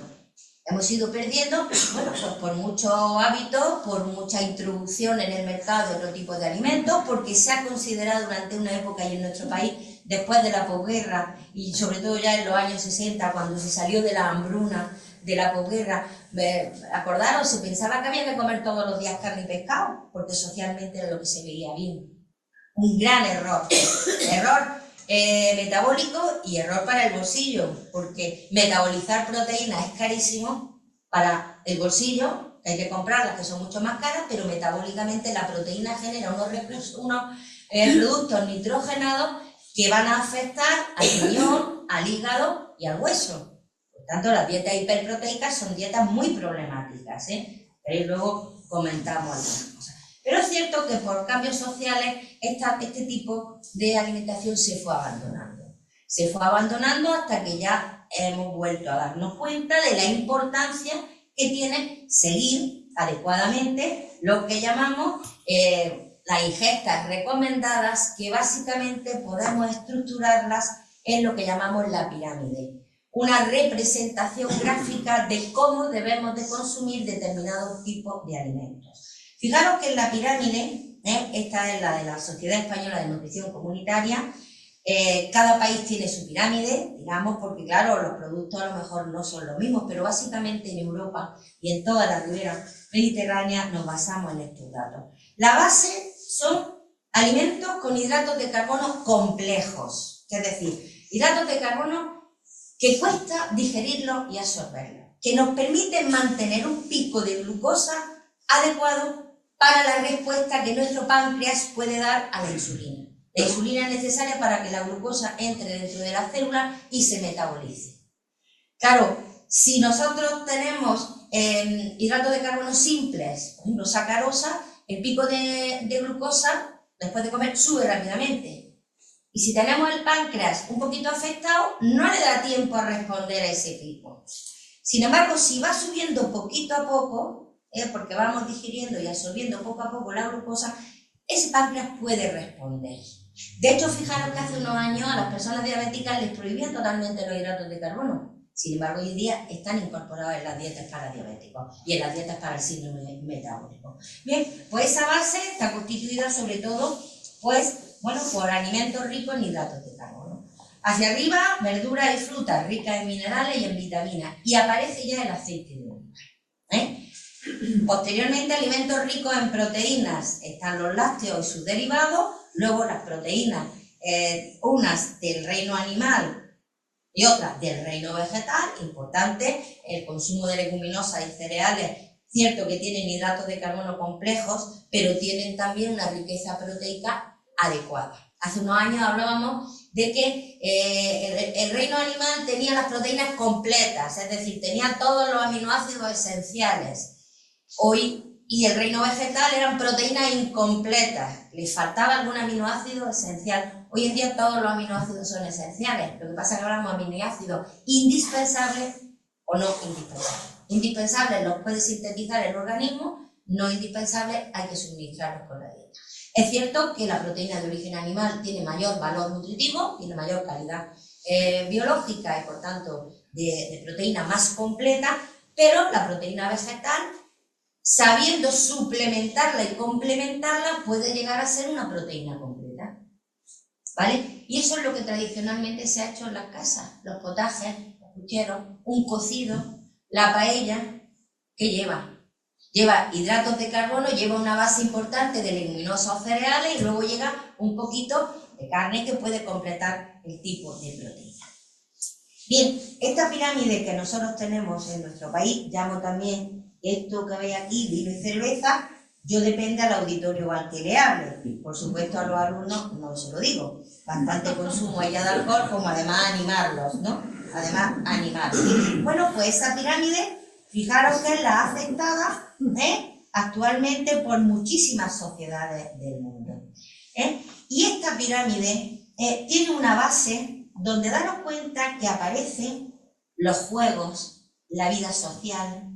Speaker 2: Hemos ido perdiendo, bueno, pues por muchos hábitos, por mucha introducción en el mercado de otro tipo de alimentos, porque se ha considerado durante una época y en nuestro país, después de la posguerra, y sobre todo ya en los años 60, cuando se salió de la hambruna de la posguerra, acordaros, se pensaba que había que comer todos los días carne y pescado, porque socialmente era lo que se veía bien. Un gran error. Error metabólico y error para el bolsillo, porque metabolizar proteínas es carísimo para el bolsillo, hay que comprarlas que son mucho más caras, pero metabólicamente la proteína genera unos productos nitrogenados que van a afectar al riñón, al hígado y al hueso. Por tanto, las dietas hiperproteicas son dietas muy problemáticas, pero luego comentamos algunas cosas. Pero es cierto que por cambios sociales este tipo de alimentación se fue abandonando. Se fue abandonando hasta que ya hemos vuelto a darnos cuenta de la importancia que tiene seguir adecuadamente lo que llamamos las ingestas recomendadas, que básicamente podemos estructurarlas en lo que llamamos la pirámide. Una representación gráfica de cómo debemos de consumir determinados tipos de alimentos. Fijaros que en la pirámide, esta es la de la Sociedad Española de Nutrición Comunitaria, cada país tiene su pirámide, digamos, porque claro, los productos a lo mejor no son los mismos, pero básicamente en Europa y en toda la ribera mediterránea nos basamos en estos datos. La base son alimentos con hidratos de carbono complejos, es decir, hidratos de carbono que cuesta digerirlos y absorberlos, que nos permiten mantener un pico de glucosa adecuado para la respuesta que nuestro páncreas puede dar a la insulina. La insulina es necesaria para que la glucosa entre dentro de la célula y se metabolice. Claro, si nosotros tenemos hidratos de carbono simples, por ejemplo sacarosa, el pico de glucosa después de comer sube rápidamente. Y si tenemos el páncreas un poquito afectado, no le da tiempo a responder a ese pico. Sin embargo, si va subiendo poquito a poco, porque vamos digiriendo y absorbiendo poco a poco la glucosa, ese páncreas puede responder. De hecho, fijaros que hace unos años a las personas diabéticas les prohibían totalmente los hidratos de carbono. Sin embargo, hoy en día están incorporados en las dietas para diabéticos y en las dietas para el síndrome metabólico. Bien, pues esa base está constituida sobre todo, pues, bueno, por alimentos ricos en hidratos de carbono. Hacia arriba, verduras y frutas ricas en minerales y en vitaminas. Y aparece ya el aceite de oliva. Posteriormente, alimentos ricos en proteínas. Están los lácteos y sus derivados. Luego las proteínas, unas del reino animal y otras del reino vegetal. Importante, el consumo de leguminosas y cereales. Cierto que tienen hidratos de carbono complejos, pero tienen también una riqueza proteica adecuada. Hace unos años hablábamos de que el reino animal tenía las proteínas completas, es decir, tenía todos los aminoácidos esenciales. Hoy, y el reino vegetal eran proteínas incompletas, les faltaba algún aminoácido esencial. Hoy en día todos los aminoácidos son esenciales, lo que pasa es que hablamos de aminoácidos indispensables o no indispensables. Indispensables los puede sintetizar el organismo, no indispensables hay que suministrarlos con la dieta. Es cierto que la proteína de origen animal tiene mayor valor nutritivo, tiene mayor calidad biológica y por tanto de proteína más completa, pero la proteína vegetal, sabiendo suplementarla y complementarla, puede llegar a ser una proteína completa, ¿vale? Y eso es lo que tradicionalmente se ha hecho en las casas, los potajes, los pucheros, un cocido, la paella, ¿qué lleva? Lleva hidratos de carbono, lleva una base importante de leguminosos o cereales y luego llega un poquito de carne que puede completar el tipo de proteína. Bien, esta pirámide que nosotros tenemos en nuestro país, llamo también esto que veis aquí, vino y cerveza, yo depende al auditorio al que le hable. Por supuesto a los alumnos no se lo digo, bastante consumo ella de alcohol como además animarlos, ¿no? Además animarlos. Bueno, pues esa pirámide, fijaros que es la aceptada actualmente por muchísimas sociedades del mundo. Y esta pirámide tiene una base donde daros cuenta que aparecen los juegos, la vida social,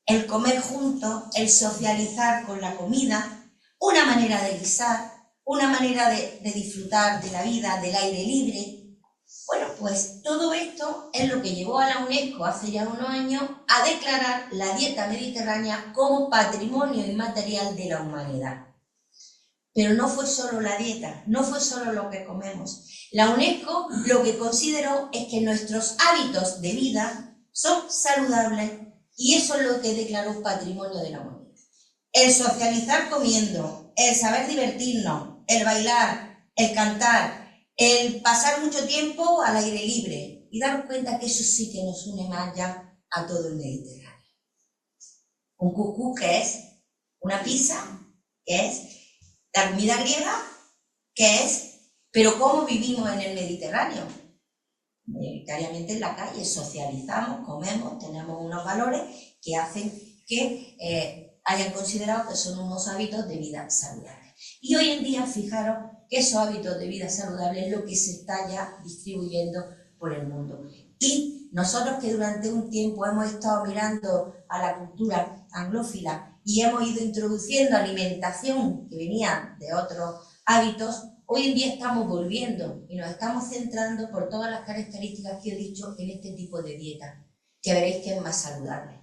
Speaker 2: el comer juntos, el socializar con la comida, una manera de guisar, una manera de disfrutar de la vida, del aire libre. Bueno, pues todo esto es lo que llevó a la UNESCO hace ya unos años a declarar la dieta mediterránea como patrimonio inmaterial de la humanidad. Pero no fue solo la dieta, no fue solo lo que comemos. La UNESCO lo que consideró es que nuestros hábitos de vida son saludables y eso es lo que declaró patrimonio de la humanidad. El socializar comiendo, el saber divertirnos, el bailar, el cantar, el pasar mucho tiempo al aire libre y daros cuenta que eso sí que nos une más ya a todo el Mediterráneo. Un cuscús, que es una pizza, que es la comida griega, que es, pero ¿cómo vivimos en el Mediterráneo? Mayoritariamente en la calle, socializamos, comemos, tenemos unos valores que hacen que hayan considerado que son unos hábitos de vida saludables. Y hoy en día, fijaros que esos hábitos de vida saludables es lo que se está ya distribuyendo por el mundo. Y nosotros que durante un tiempo hemos estado mirando a la cultura anglófila y hemos ido introduciendo alimentación que venía de otros hábitos, hoy en día estamos volviendo y nos estamos centrando por todas las características que he dicho en este tipo de dieta, que veréis que es más saludable.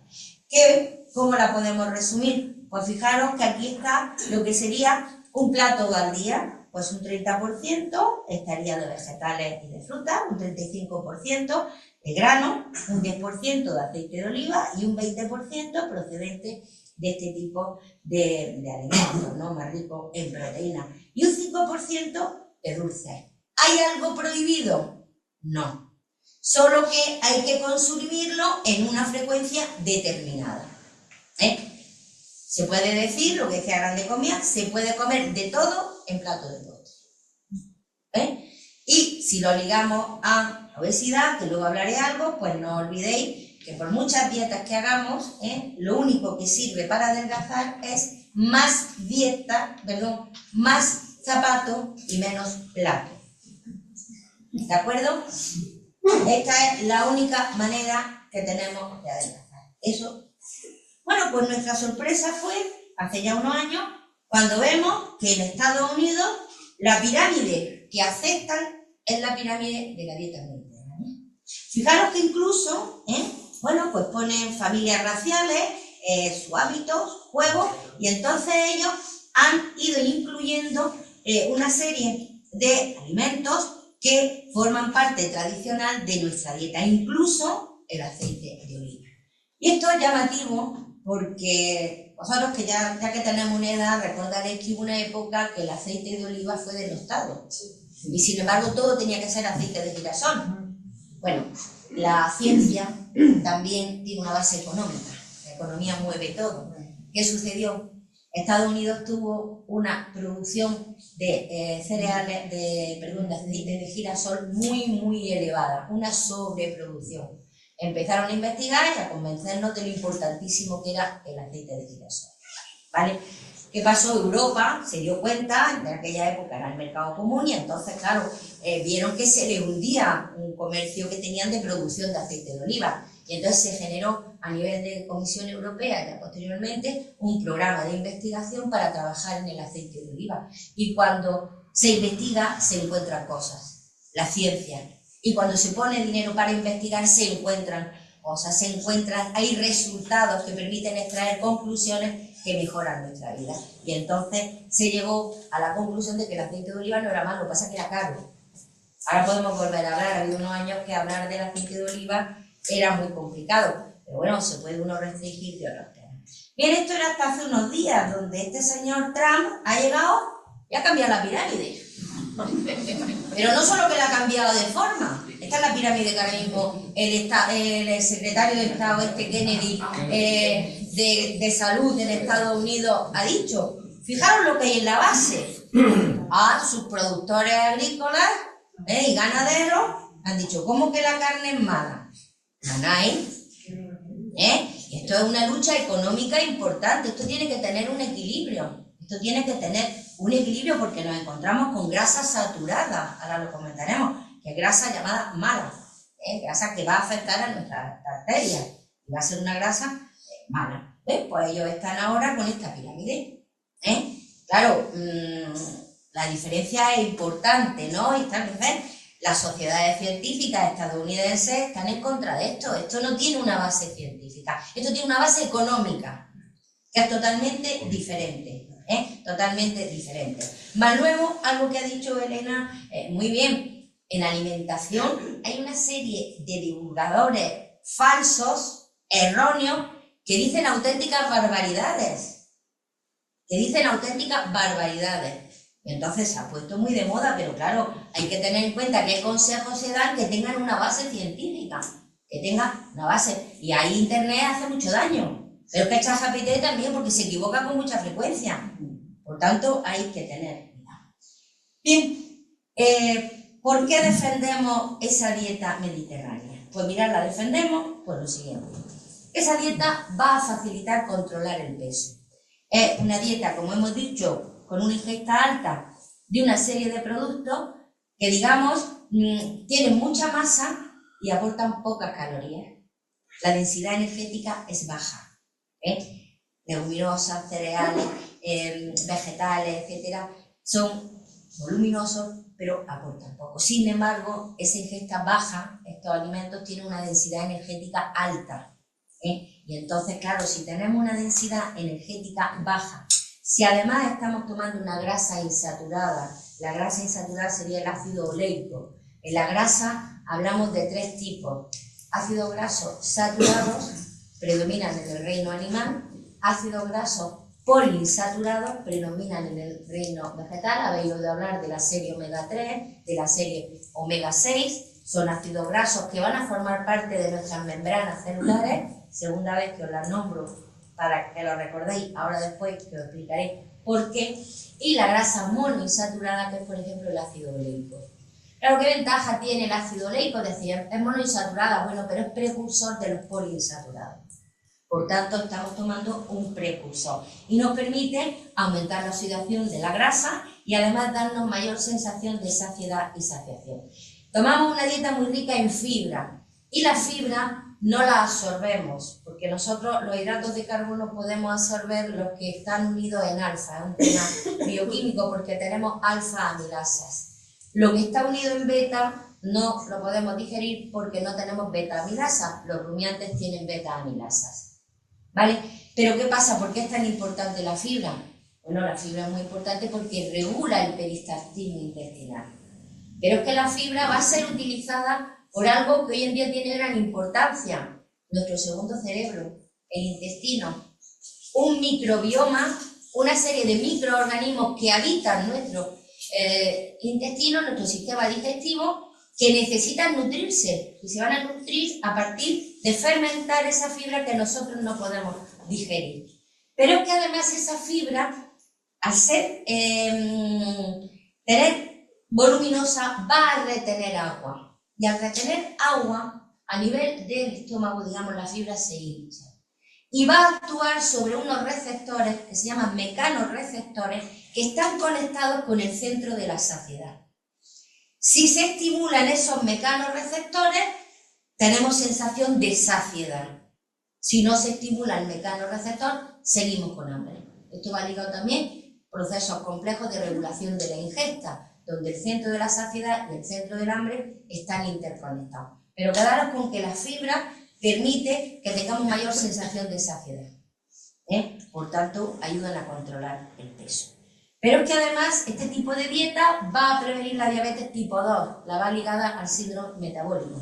Speaker 2: ¿Cómo la podemos resumir? Pues fijaros que aquí está lo que sería un plato al día, pues un 30% estaría de vegetales y de frutas, un 35% de grano, un 10% de aceite de oliva y un 20% procedente de este tipo de alimentos, ¿no? Más rico en proteína. Y un 5% de dulces. ¿Hay algo prohibido? No. Solo que hay que consumirlo en una frecuencia determinada. Se puede decir, lo que decía Grande comía, se puede comer de todo en plato de postre. Y si lo ligamos a la obesidad, que luego hablaré algo, pues no olvidéis que por muchas dietas que hagamos, lo único que sirve para adelgazar es más dieta, más zapato y menos plato. ¿De acuerdo? Esta es la única manera que tenemos de adelgazar. Eso. Bueno, pues nuestra sorpresa fue, hace ya unos años, cuando vemos que en Estados Unidos la pirámide que aceptan es la pirámide de la dieta mediterránea. Fijaros que incluso, bueno, pues ponen familias raciales, sus hábitos, juegos, y entonces ellos han ido incluyendo una serie de alimentos que forman parte tradicional de nuestra dieta, incluso el aceite de oliva. Y esto es llamativo porque vosotros que ya que tenemos una edad, recordaréis que hubo una época que el aceite de oliva fue denostado. Y sin embargo todo tenía que ser aceite de girasol. Bueno, la ciencia también tiene una base económica. La economía mueve todo. ¿Qué sucedió? Estados Unidos tuvo una producción de cereales, de aceite de girasol muy elevada, una sobreproducción. Empezaron a investigar y a convencernos de lo importantísimo que era el aceite de girasol. ¿Vale? ¿Qué pasó? Europa se dio cuenta, en aquella época era el mercado común, y entonces, claro, vieron que se le hundía un comercio que tenían de producción de aceite de oliva. Y entonces se generó a nivel de Comisión Europea, ya posteriormente, un programa de investigación para trabajar en el aceite de oliva. Y cuando se investiga, se encuentran cosas, la ciencia. Y cuando se pone dinero para investigar, se encuentran cosas, hay resultados que permiten extraer conclusiones que mejoran nuestra vida. Y entonces se llegó a la conclusión de que el aceite de oliva no era malo, lo que pasa es que era caro. Ahora podemos volver a hablar, ha habido unos años que hablar del aceite de oliva era muy complicado, pero bueno, se puede uno restringir de otros temas. Bien, esto era hasta hace unos días, donde este señor Trump ha llegado y ha cambiado la pirámide. Pero no solo que la ha cambiado de forma, esta es la pirámide que ahora mismo el secretario de Estado, Kennedy, de Salud en Estados Unidos ha dicho. Fijaros lo que hay en la base. A sus productores agrícolas y ganaderos han dicho, ¿cómo que la carne es mala? Ganáis. Y esto es una lucha económica importante, esto tiene que tener un equilibrio. Esto tiene que tener un equilibrio porque nos encontramos con grasa saturada, ahora lo comentaremos, que es grasa llamada mala, grasa que va a afectar a nuestras arterias, y va a ser una grasa mala. Pues ellos están ahora con esta pirámide. Claro, la diferencia es importante, ¿no? Y también las sociedades científicas estadounidenses están en contra de esto. Esto no tiene una base científica, esto tiene una base económica, que es totalmente diferente. Totalmente diferente. Más luego, algo que ha dicho Elena, muy bien, en alimentación hay una serie de divulgadores falsos, erróneos, que dicen auténticas barbaridades. Y entonces se ha puesto muy de moda, pero claro, hay que tener en cuenta qué consejos se dan que tengan una base científica, que tengan una base. Y ahí Internet hace mucho daño. Pero que ChatGPT también, porque se equivoca con mucha frecuencia. Por tanto, hay que tener cuidado. Bien, ¿por qué defendemos esa dieta mediterránea? Pues mirad, la defendemos por lo siguiente. Esa dieta va a facilitar controlar el peso. Es una dieta, como hemos dicho, con una ingesta alta de una serie de productos que, digamos, tienen mucha masa y aportan pocas calorías. La densidad energética es baja. Leguminosas, cereales, vegetales, etcétera, son voluminosos, pero aportan poco. Sin embargo, esa ingesta baja, estos alimentos tienen una densidad energética alta. Y entonces, claro, si tenemos una densidad energética baja, si además estamos tomando una grasa insaturada, la grasa insaturada sería el ácido oleico. En la grasa hablamos de 3 tipos. Ácidos grasos saturados predominan en el reino animal, ácidos grasos poliinsaturados predominan en el reino vegetal. Habéis oído hablar de la serie omega 3, de la serie omega 6, son ácidos grasos que van a formar parte de nuestras membranas celulares. Segunda vez que os las nombro para que lo recordéis, ahora después que os explicaré por qué. Y la grasa monoinsaturada, que es por ejemplo el ácido oleico. Claro, ¿qué ventaja tiene el ácido oleico? Es decir, es monoinsaturada, bueno, pero es precursor de los poliinsaturados. Por tanto, estamos tomando un precursor y nos permite aumentar la oxidación de la grasa y además darnos mayor sensación de saciedad y saciación. Tomamos una dieta muy rica en fibra y la fibra no la absorbemos porque nosotros los hidratos de carbono podemos absorber los que están unidos en alfa, es un tema bioquímico porque tenemos alfa amilasas. Lo que está unido en beta no lo podemos digerir porque no tenemos beta amilasa, los rumiantes tienen beta amilasas. ¿Vale? Pero ¿qué pasa? ¿Por qué es tan importante la fibra? Bueno, la fibra es muy importante porque regula el peristaltismo intestinal. Pero es que la fibra va a ser utilizada por algo que hoy en día tiene gran importancia, nuestro segundo cerebro, el intestino. Un microbioma, una serie de microorganismos que habitan nuestro intestino, nuestro sistema digestivo, que necesitan nutrirse y se van a nutrir a partir de fermentar esa fibra que nosotros no podemos digerir. Pero es que además esa fibra, al ser tener voluminosa, va a retener agua. Y al retener agua, a nivel del estómago, digamos, la fibra se hincha. Y va a actuar sobre unos receptores que se llaman mecanorreceptores que están conectados con el centro de la saciedad. Si se estimulan esos mecanorreceptores, tenemos sensación de saciedad. Si no se estimula el mecanorreceptor, seguimos con hambre. Esto va ligado también a procesos complejos de regulación de la ingesta, donde el centro de la saciedad y el centro del hambre están interconectados. Pero quedaros con que la fibra permite que tengamos mayor sensación de saciedad. Por tanto, ayudan a controlar el peso. Pero es que además este tipo de dieta va a prevenir la diabetes tipo 2, la va ligada al síndrome metabólico.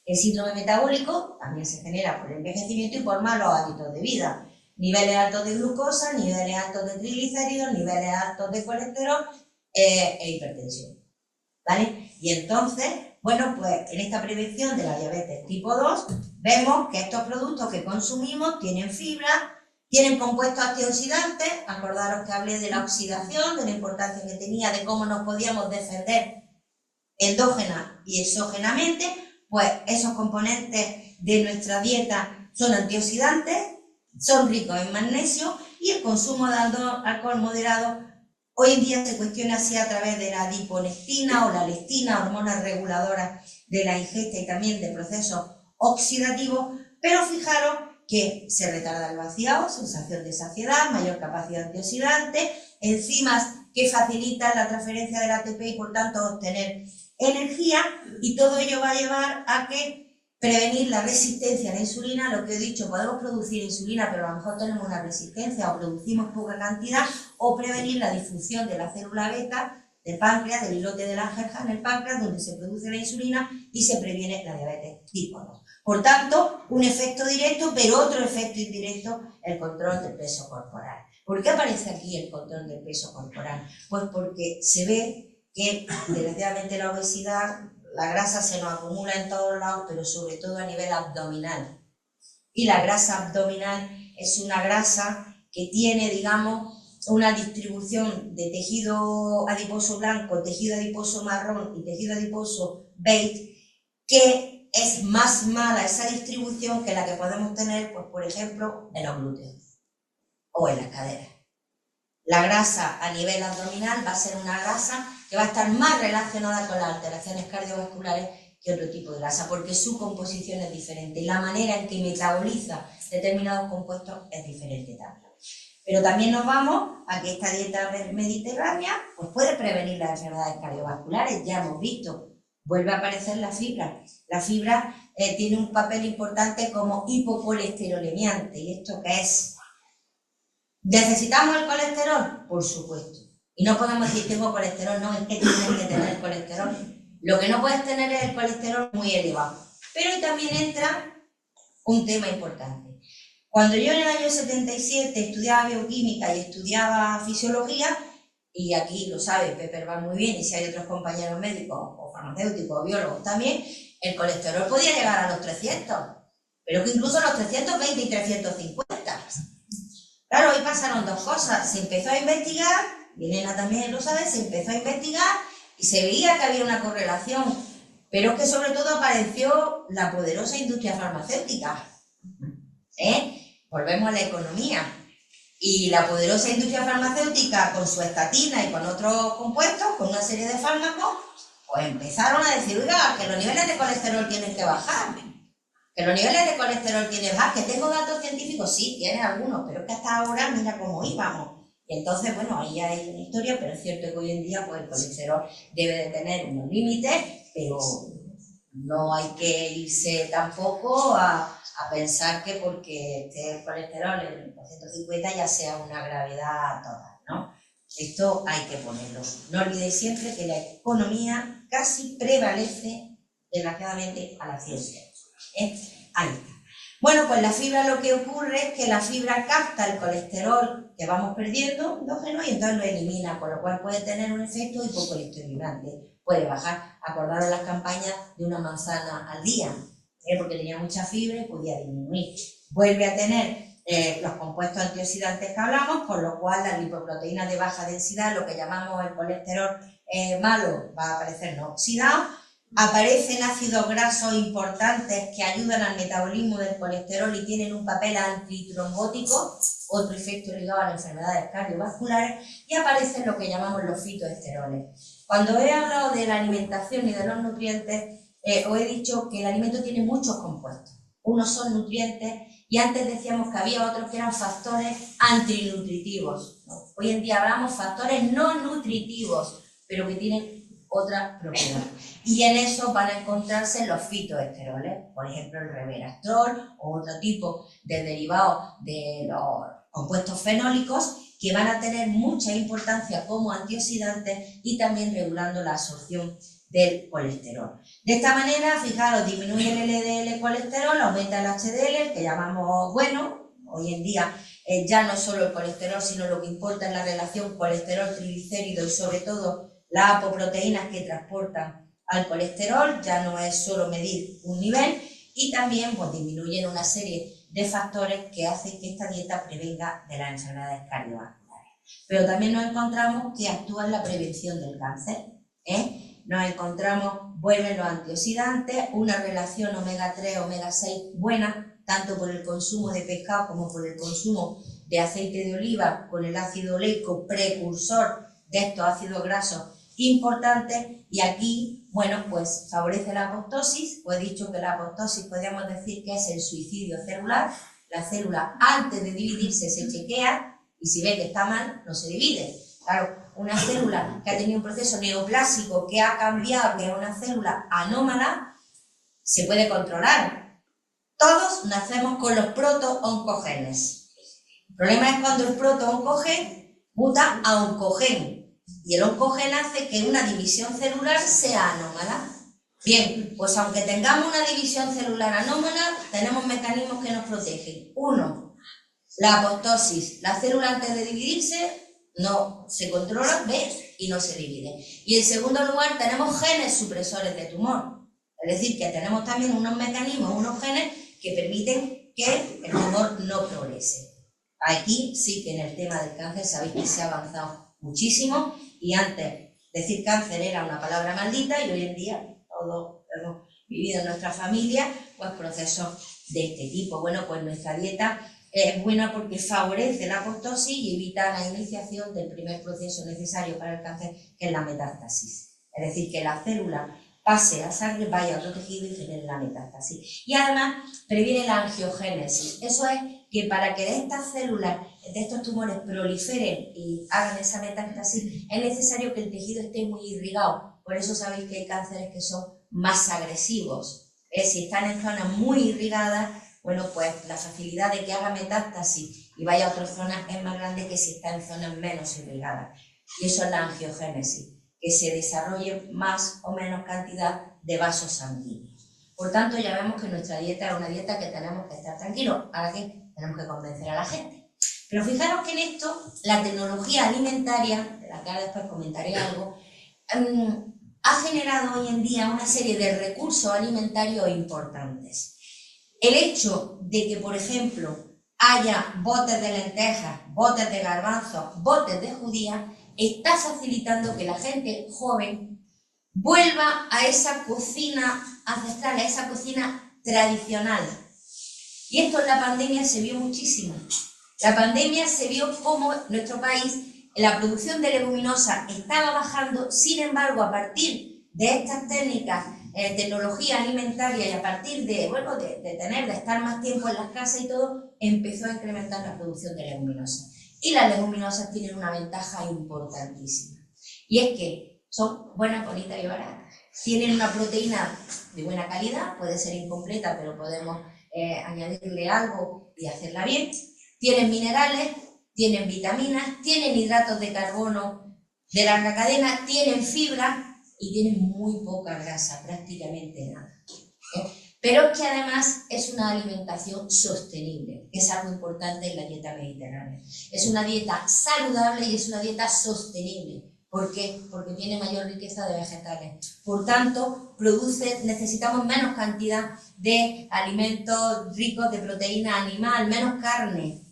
Speaker 2: El síndrome metabólico también se genera por el envejecimiento y por malos hábitos de vida. Niveles altos de glucosa, niveles altos de triglicéridos, niveles altos de colesterol e hipertensión. ¿Vale? Y entonces, bueno, pues en esta prevención de la diabetes tipo 2, vemos que estos productos que consumimos tienen fibra, tienen compuestos antioxidantes. Acordaros que hablé de la oxidación, de la importancia que tenía, de cómo nos podíamos defender endógena y exógenamente. Pues esos componentes de nuestra dieta son antioxidantes, son ricos en magnesio y el consumo de alcohol moderado hoy en día se cuestiona si a través de la adiponectina o la leptina, hormonas reguladoras de la ingesta y también de procesos oxidativos, pero fijaros que se retarda el vaciado, sensación de saciedad, mayor capacidad antioxidante, enzimas que facilitan la transferencia del ATP y por tanto obtener energía, y todo ello va a llevar a que prevenir la resistencia a la insulina. Lo que he dicho, podemos producir insulina, pero a lo mejor tenemos una resistencia o producimos poca cantidad, o prevenir la disfunción de la célula beta del páncreas, del islote de Langerhans en el páncreas, donde se produce la insulina y se previene la diabetes tipo 2. Por tanto, un efecto directo, pero otro efecto indirecto, el control del peso corporal. ¿Por qué aparece aquí el control del peso corporal? Pues porque se ve que, desgraciadamente, la obesidad, la grasa se nos acumula en todos lados, pero sobre todo a nivel abdominal. Y la grasa abdominal es una grasa que tiene, digamos, una distribución de tejido adiposo blanco, tejido adiposo marrón y tejido adiposo beige, que es más mala esa distribución que la que podemos tener, pues, por ejemplo, en los glúteos o en las caderas. La grasa a nivel abdominal va a ser una grasa que va a estar más relacionada con las alteraciones cardiovasculares que otro tipo de grasa, porque su composición es diferente y la manera en que metaboliza determinados compuestos es diferente también. Pero también nos vamos a que esta dieta mediterránea pues puede prevenir las enfermedades cardiovasculares. Ya hemos visto, vuelve a aparecer la fibra. La fibra tiene un papel importante como hipocolesterolemiante. ¿Y esto qué es? ¿Necesitamos el colesterol? Por supuesto. Y no podemos decir tengo colesterol, no, es que tienes que tener colesterol. Lo que no puedes tener es el colesterol muy elevado. Pero ahí también entra un tema importante. Cuando yo en el año 77 estudiaba bioquímica y estudiaba fisiología, y aquí lo sabe Pepe va muy bien, y si hay otros compañeros médicos o farmacéuticos o biólogos también, el colesterol podía llegar a los 300, pero que incluso a los 320 y 350. Claro, hoy pasaron dos cosas. Se empezó a investigar, y Elena también lo sabe, se empezó a investigar y se veía que había una correlación, pero es que sobre todo apareció la poderosa industria farmacéutica. Volvemos a la economía. Y la poderosa industria farmacéutica, con su estatina y con otros compuestos, con una serie de fármacos, pues empezaron a decir, oiga, que los niveles de colesterol tienen que bajar. Que los niveles de colesterol tienen que bajar. Que tengo datos científicos, sí, tiene algunos, pero es que hasta ahora mira cómo íbamos. Y entonces, bueno, ahí hay una historia, pero es cierto que hoy en día pues el colesterol debe de tener unos límites, pero no hay que irse tampoco a pensar que porque esté el colesterol en 250 ya sea una gravedad total, ¿no? Esto hay que ponerlo. No olvidéis siempre que la economía casi prevalece, desgraciadamente, a la ciencia. Ahí está. Bueno, pues la fibra, lo que ocurre es que la fibra capta el colesterol que vamos perdiendo endógeno y entonces lo elimina, con lo cual puede tener un efecto hipocolesterolemante. Puede bajar. Acordaros las campañas de una manzana al día, porque tenía mucha fibra y podía disminuir. Vuelve a tener los compuestos antioxidantes que hablamos, con lo cual las lipoproteínas de baja densidad, lo que llamamos el colesterol malo, va a aparecer no oxidado. Aparecen ácidos grasos importantes que ayudan al metabolismo del colesterol y tienen un papel antitrombótico, otro efecto ligado a las enfermedades cardiovasculares, y aparecen lo que llamamos los fitoesteroles. Cuando he hablado de la alimentación y de los nutrientes, os he dicho que el alimento tiene muchos compuestos. Unos son nutrientes y antes decíamos que había otros que eran factores antinutritivos, ¿no? Hoy en día hablamos factores no nutritivos, pero que tienen otra propiedad. Y en eso van a encontrarse los fitoesteroles, por ejemplo el resveratrol o otro tipo de derivados de los compuestos fenólicos que van a tener mucha importancia como antioxidantes y también regulando la absorción del colesterol. De esta manera, fijaros, disminuye el LDL colesterol, aumenta el HDL, el que llamamos bueno. Hoy en día ya no es solo el colesterol, sino lo que importa es la relación colesterol-triglicérido y sobre todo las apoproteínas que transportan al colesterol. Ya no es solo medir un nivel y también pues, disminuyen una serie de factores que hacen que esta dieta prevenga de las enfermedades cardiovasculares. Pero también nos encontramos que actúa en la prevención del cáncer, Nos encontramos, vuelven los antioxidantes, una relación omega 3, omega 6 buena, tanto por el consumo de pescado como por el consumo de aceite de oliva, con el ácido oleico precursor de estos ácidos grasos importantes. Y aquí, bueno, pues favorece la apoptosis. Pues he dicho que la apoptosis podríamos decir que es el suicidio celular. La célula antes de dividirse se chequea y si ve que está mal, no se divide. Claro, una célula que ha tenido un proceso neoplásico que ha cambiado, que es una célula anómala, se puede controlar. Todos nacemos con los proto-oncogenes. El problema es cuando el proto-oncogen muta a oncogen. Y el oncogen hace que una división celular sea anómala. Bien, pues aunque tengamos una división celular anómala, tenemos mecanismos que nos protegen. Uno, la apoptosis. La célula antes de dividirse no se controla, ¿ves? Y no se divide. Y en segundo lugar, tenemos genes supresores de tumor. Es decir, que tenemos también unos mecanismos, unos genes que permiten que el tumor no progrese. Aquí sí que en el tema del cáncer sabéis que se ha avanzado muchísimo y antes decir cáncer era una palabra maldita y hoy en día todos hemos vivido en nuestra familia pues procesos de este tipo. Bueno, pues nuestra dieta es buena porque favorece la apoptosis y evita la iniciación del primer proceso necesario para el cáncer, que es la metástasis. Es decir, que la célula pase a sangre, vaya a otro tejido y genere la metástasis. Y además previene la angiogénesis. Eso es que para que estas células de estos tumores proliferen y hagan esa metástasis, es necesario que el tejido esté muy irrigado. Por eso sabéis que hay cánceres que son más agresivos. Si están en zonas muy irrigadas, bueno, pues la facilidad de que haga metástasis y vaya a otras zonas es más grande que si está en zonas menos irrigadas. Y eso es la angiogénesis, que se desarrolle más o menos cantidad de vasos sanguíneos. Por tanto, ya vemos que nuestra dieta es una dieta que tenemos que estar tranquilos. ¿Ahora qué? Tenemos que convencer a la gente. Pero fijaros que en esto, la tecnología alimentaria, de la que ahora después comentaré algo, ha generado hoy en día una serie de recursos alimentarios importantes. El hecho de que, por ejemplo, haya botes de lentejas, botes de garbanzos, botes de judías, está facilitando que la gente joven vuelva a esa cocina ancestral, a esa cocina tradicional. Y esto en la pandemia se vio muchísimo. La pandemia se vio como en nuestro país la producción de leguminosas estaba bajando, sin embargo, a partir de estas técnicas, tecnología alimentaria y a partir de, bueno, de estar más tiempo en las casas y todo, empezó a incrementar la producción de leguminosas. Y las leguminosas tienen una ventaja importantísima. Y es que son buenas, bonitas y baratas. Tienen una proteína de buena calidad, puede ser incompleta, pero podemos añadirle algo y hacerla bien. Tienen minerales, tienen vitaminas, tienen hidratos de carbono de larga cadena, tienen fibra y tienen muy poca grasa, prácticamente nada. Pero es que además es una alimentación sostenible, que es algo importante en la dieta mediterránea. Es una dieta saludable y es una dieta sostenible. ¿Por qué? Porque tiene mayor riqueza de vegetales. Por tanto, necesitamos menos cantidad de alimentos ricos de proteína animal, menos carne.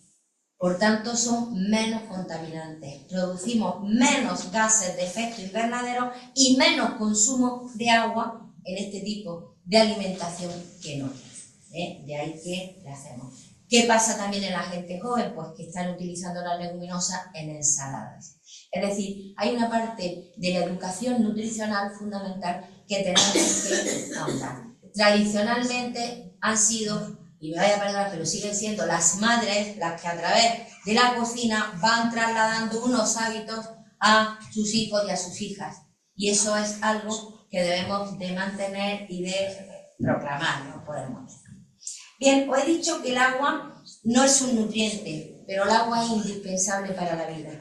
Speaker 2: Por tanto, son menos contaminantes. Producimos menos gases de efecto invernadero y menos consumo de agua en este tipo de alimentación que en otras. De ahí que le hacemos. ¿Qué pasa también en la gente joven? Pues que están utilizando las leguminosas en ensaladas. Es decir, hay una parte de la educación nutricional fundamental que tenemos que ahondar. Tradicionalmente han sido, y me vaya a perdonar, pero siguen siendo las madres las que a través de la cocina van trasladando unos hábitos a sus hijos y a sus hijas. Y eso es algo que debemos de mantener y de proclamar, no podemos decir. Bien, os he dicho que el agua no es un nutriente, pero el agua es indispensable para la vida.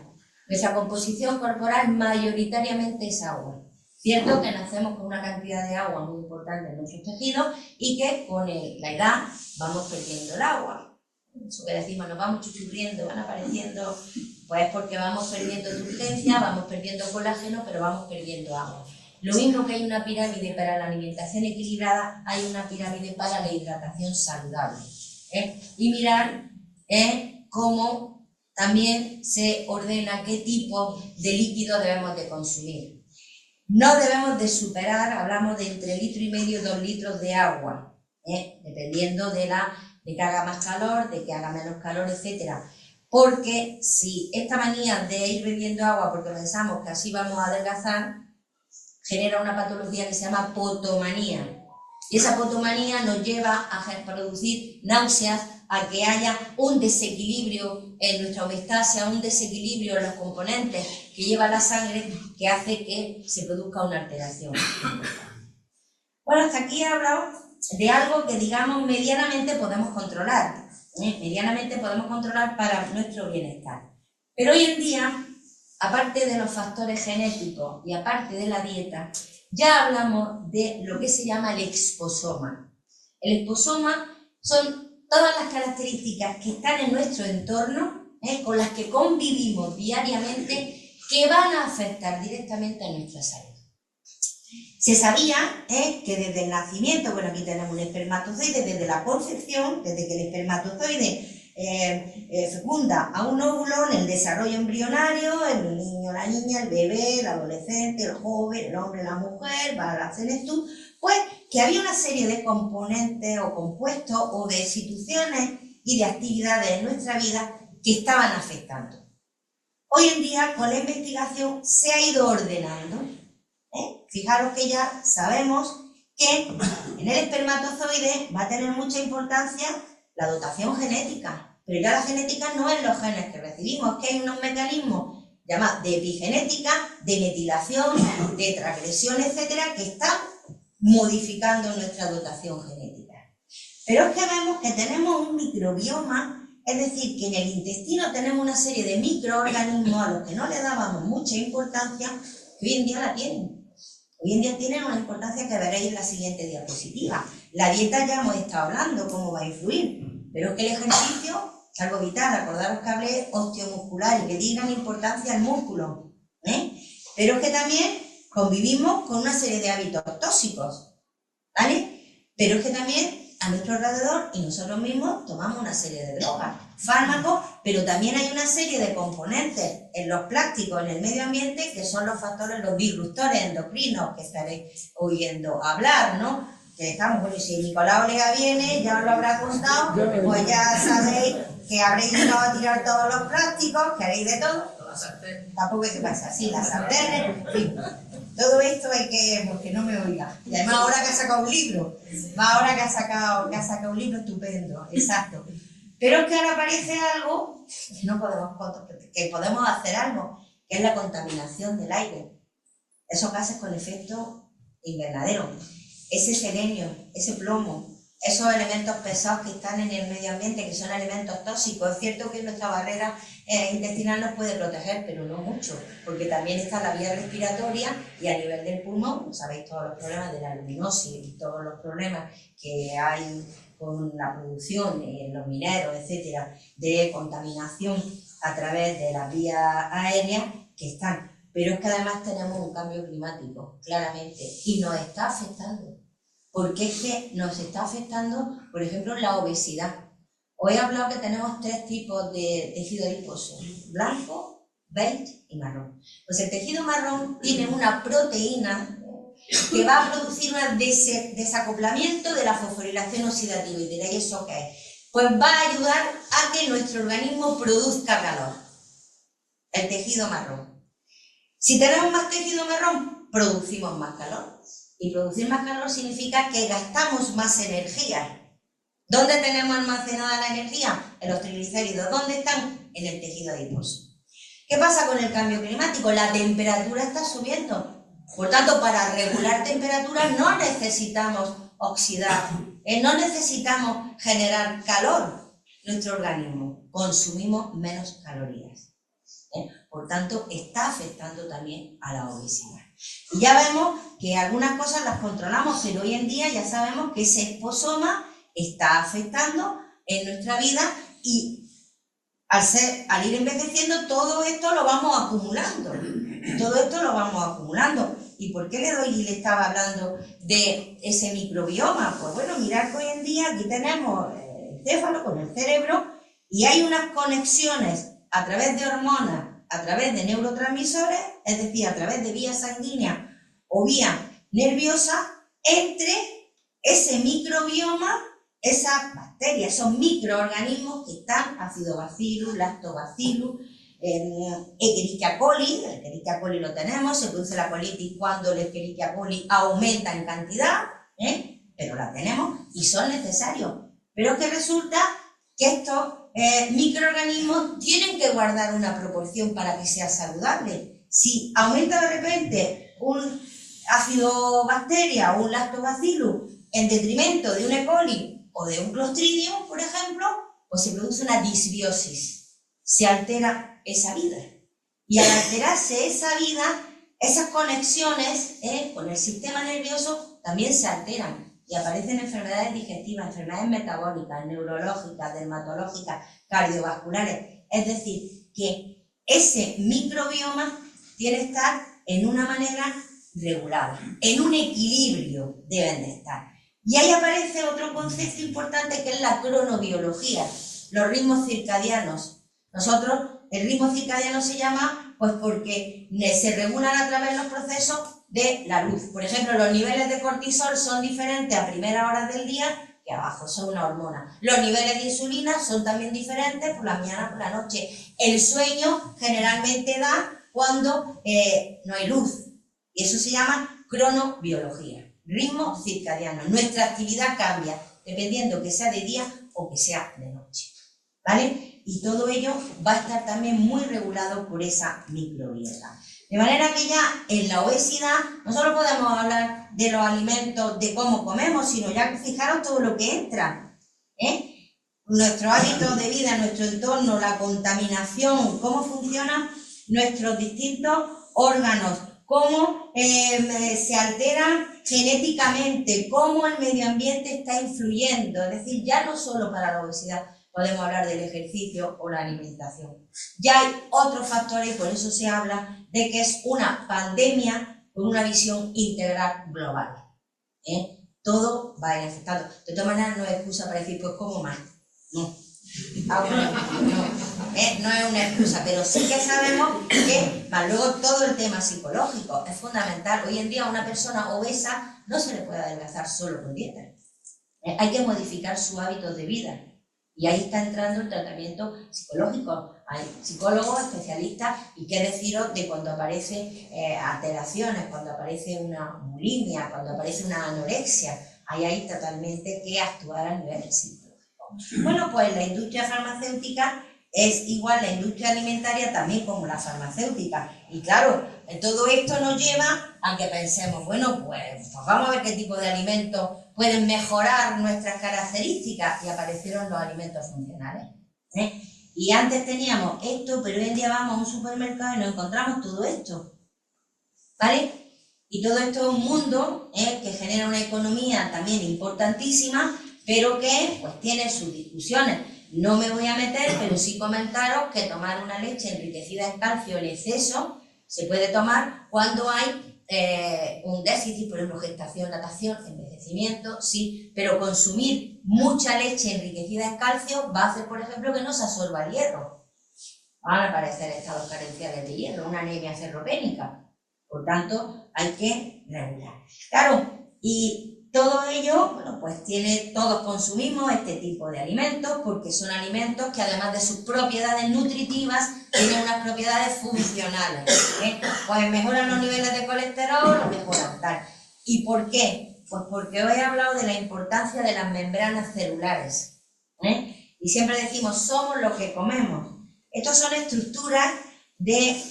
Speaker 2: Nuestra composición corporal mayoritariamente es agua. Cierto que nacemos con una cantidad de agua muy importante en nuestros tejidos y que con la edad vamos perdiendo el agua. Eso que decimos, nos vamos chuchurriendo, van apareciendo, pues porque vamos perdiendo turgencia, vamos perdiendo colágeno, pero vamos perdiendo agua. Lo mismo que hay una pirámide para la alimentación equilibrada, hay una pirámide para la hidratación saludable. Y mirar cómo también se ordena qué tipo de líquido debemos de consumir. No debemos de superar, hablamos de entre 1,5 litros y 2 litros de agua, dependiendo de que haga más calor, de que haga menos calor, etc. Porque si esta manía de ir bebiendo agua porque pensamos que así vamos a adelgazar, genera una patología que se llama potomanía. Y esa potomanía nos lleva a producir náuseas, a que haya un desequilibrio en nuestra homeostasia, un desequilibrio en los componentes que lleva la sangre, que hace que se produzca una alteración. Bueno, hasta aquí he hablado de algo que, digamos, medianamente podemos controlar. Medianamente podemos controlar para nuestro bienestar. Pero hoy en día, aparte de los factores genéticos y aparte de la dieta, ya hablamos de lo que se llama el exposoma. El exposoma son todas las características que están en nuestro entorno, con las que convivimos diariamente, que van a afectar directamente a nuestra salud. Se sabía que desde el nacimiento, bueno, aquí tenemos un espermatozoide, desde la concepción, desde que el espermatozoide fecunda a un óvulo, en el desarrollo embrionario, el niño, la niña, el bebé, el adolescente, el joven, el hombre, la mujer, va a la senectud, pues que había una serie de componentes o compuestos o de situaciones y de actividades en nuestra vida que estaban afectando. Hoy en día, con la investigación, se ha ido ordenando. Fijaros que ya sabemos que en el espermatozoide va a tener mucha importancia la dotación genética, pero ya la genética no es los genes que recibimos, que hay unos mecanismos llamados de epigenética, de metilación, de transgresión, etcétera, que están modificando nuestra dotación genética. Pero es que vemos que tenemos un microbioma, es decir, que en el intestino tenemos una serie de microorganismos a los que no le dábamos mucha importancia, que hoy en día la tienen. Hoy en día tienen una importancia que veréis en la siguiente diapositiva. La dieta ya hemos estado hablando, cómo va a influir, pero es que el ejercicio es algo vital. Acordaros que hablé osteomuscular y que di gran importancia al músculo. Pero es que también convivimos con una serie de hábitos tóxicos, ¿vale? Pero es que también a nuestro alrededor y nosotros mismos tomamos una serie de drogas, fármacos, pero también hay una serie de componentes en los plásticos, en el medio ambiente, que son los factores, los disruptores endocrinos, que estaréis oyendo hablar, ¿no? Que estamos, bueno, si Nicolau Olega viene, ya os lo habrá contado, pues ya sabéis que habréis ido a tirar todos los plásticos, que haréis de todo. Tampoco hay que pasar, sí, las sartenes, en fin. Todo esto hay que, porque no me oiga. Y además ahora que ha sacado un libro, ahora que ha sacado un libro estupendo, exacto. Pero es que ahora aparece algo que no podemos, que podemos hacer algo, que es la contaminación del aire. Esos gases con efecto invernadero, ese selenio, ese plomo, esos elementos pesados que están en el medio ambiente, que son elementos tóxicos. Es cierto que nuestra barrera intestinal nos puede proteger, pero no mucho, porque también está la vía respiratoria y a nivel del pulmón, sabéis todos los problemas de la aluminosis y todos los problemas que hay con la producción en los mineros, etcétera, de contaminación a través de las vías aéreas que están. Pero es que además tenemos un cambio climático, claramente, y nos está afectando. Porque es que nos está afectando, por ejemplo, la obesidad. Os he hablado que tenemos 3 tipos de tejido adiposo: blanco, beige y marrón. Pues el tejido marrón tiene una proteína que va a producir un desacoplamiento de la fosforilación oxidativa. Y diréis, ¿eso qué es? Pues va a ayudar a que nuestro organismo produzca calor. El tejido marrón. Si tenemos más tejido marrón, producimos más calor. Y producir más calor significa que gastamos más energía. ¿Dónde tenemos almacenada la energía? En los triglicéridos. ¿Dónde están? En el tejido adiposo. ¿Qué pasa con el cambio climático? La temperatura está subiendo. Por tanto, para regular temperaturas no necesitamos oxidar, no necesitamos generar calor. Nuestro organismo consumimos menos calorías. Por tanto, está afectando también a la obesidad. Y ya vemos que algunas cosas las controlamos, pero hoy en día ya sabemos que ese esposoma está afectando en nuestra vida y al ir envejeciendo todo esto lo vamos acumulando. Todo esto lo vamos acumulando. ¿Y por qué le estaba hablando de ese microbioma? Pues bueno, mirad que hoy en día aquí tenemos el encéfalo con el cerebro y hay unas conexiones a través de hormonas, a través de neurotransmisores, es decir, a través de vía sanguínea o vía nerviosa, entre ese microbioma, esas bacterias, esos microorganismos que están, Acidobacillus, Lactobacillus, Escherichia coli. El Escherichia coli lo tenemos, se produce la colitis cuando el Escherichia coli aumenta en cantidad, pero la tenemos y son necesarios. Pero es que resulta que estos microorganismos tienen que guardar una proporción para que sea saludable. Si aumenta de repente un acidobacteria o un lactobacillus en detrimento de un E. coli o de un Clostridium, por ejemplo, pues se produce una disbiosis, se altera esa vida. Y al alterarse esa vida, esas conexiones con el sistema nervioso también se alteran y aparecen enfermedades digestivas, enfermedades metabólicas, neurológicas, dermatológicas, cardiovasculares. Es decir, que ese microbioma tiene que estar en una manera regulada, en un equilibrio deben de estar. Y ahí aparece otro concepto importante que es la cronobiología, los ritmos circadianos. Nosotros, el ritmo circadiano se llama pues porque se regulan a través de los procesos de la luz. Por ejemplo, los niveles de cortisol son diferentes a primeras horas del día que abajo, son una hormona. Los niveles de insulina son también diferentes por la mañana, por la noche. El sueño generalmente da cuando no hay luz. Y eso se llama cronobiología. Ritmo circadiano. Nuestra actividad cambia dependiendo que sea de día o que sea de noche. ¿Vale? Y todo ello va a estar también muy regulado por esa microbiota. De manera que ya en la obesidad no solo podemos hablar de los alimentos, de cómo comemos, sino ya fijaros todo lo que entra. Nuestros hábitos de vida, nuestro entorno, la contaminación, cómo funcionan nuestros distintos órganos, cómo se alteran genéticamente, cómo el medio ambiente está influyendo. Es decir, ya no solo para la obesidad podemos hablar del ejercicio o la alimentación. Ya hay otros factores y por eso se habla de que es una pandemia con una visión integral global. Todo va a ir afectando. De todas maneras, no es excusa para decir, pues como más. No. No es una excusa, pero sí que sabemos que, más luego todo el tema psicológico es fundamental. Hoy en día una persona obesa no se le puede adelgazar solo con dieta. Hay que modificar sus hábitos de vida y ahí está entrando el tratamiento psicológico. Hay psicólogos, especialistas, y qué deciros de cuando aparecen alteraciones, cuando aparece una bulimia, cuando aparece una anorexia. Ahí hay totalmente que actuar a nivel psicológico. Bueno, pues la industria farmacéutica es igual la industria alimentaria también como la farmacéutica. Y claro, todo esto nos lleva a que pensemos, bueno, pues vamos a ver qué tipo de alimentos pueden mejorar nuestras características, y aparecieron los alimentos funcionales. Y antes teníamos esto, pero hoy en día vamos a un supermercado y nos encontramos todo esto. ¿Vale? Y todo esto es un mundo que genera una economía también importantísima, pero que pues tiene sus discusiones. No me voy a meter, pero sí comentaros que tomar una leche enriquecida en calcio en exceso se puede tomar cuando hay un déficit, por ejemplo, gestación, lactación, envejecimiento, sí, pero consumir mucha leche enriquecida en calcio va a hacer, por ejemplo, que no se absorba el hierro. Van a aparecer estados carenciales de hierro, una anemia ferropénica. Por tanto, hay que regular. Claro, y todo ello, bueno, pues todos consumimos este tipo de alimentos porque son alimentos que además de sus propiedades nutritivas tienen unas propiedades funcionales. Pues mejoran los niveles de colesterol, mejoran tal. ¿Y por qué? Pues porque hoy he hablado de la importancia de las membranas celulares, y siempre decimos, somos lo que comemos. Estos son estructuras de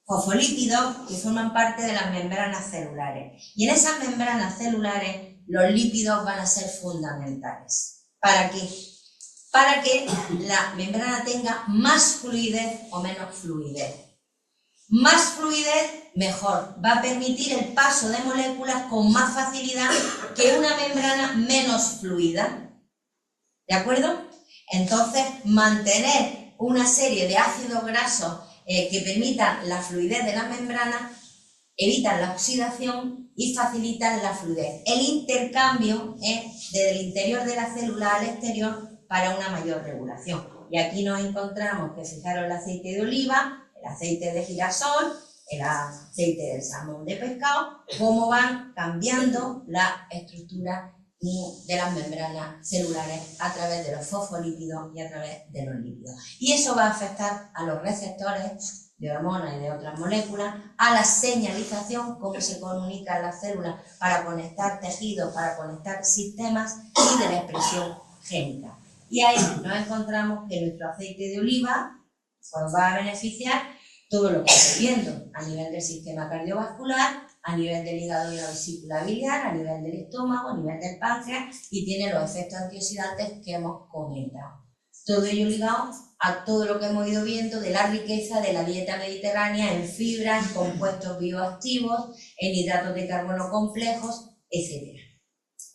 Speaker 2: fosfolípidos que forman parte de las membranas celulares. Y en esas membranas celulares los lípidos van a ser fundamentales. ¿Para qué? Para que la membrana tenga más fluidez o menos fluidez. Más fluidez, mejor. Va a permitir el paso de moléculas con más facilidad que una membrana menos fluida. ¿De acuerdo? Entonces, mantener una serie de ácidos grasos que permitan la fluidez de la membrana, evitan la oxidación y facilitan la fluidez. El intercambio desde el interior de la célula al exterior para una mayor regulación. Y aquí nos encontramos que, fijaros, el aceite de oliva, el aceite de girasol, el aceite del salmón de pescado, cómo van cambiando la estructura de las membranas celulares a través de los fosfolípidos y a través de los lípidos. Y eso va a afectar a los receptores de hormonas y de otras moléculas, a la señalización, cómo se comunican las células para conectar tejidos, para conectar sistemas, y de la expresión génica. Y ahí nos encontramos que nuestro aceite de oliva pues va a beneficiar todo lo que estoy viendo, a nivel del sistema cardiovascular, a nivel del hígado y la vesícula biliar, a nivel del estómago, a nivel del páncreas, y tiene los efectos antioxidantes que hemos comentado. Todo ello ligado a todo lo que hemos ido viendo de la riqueza de la dieta mediterránea en fibras, en compuestos bioactivos, en hidratos de carbono complejos, etc.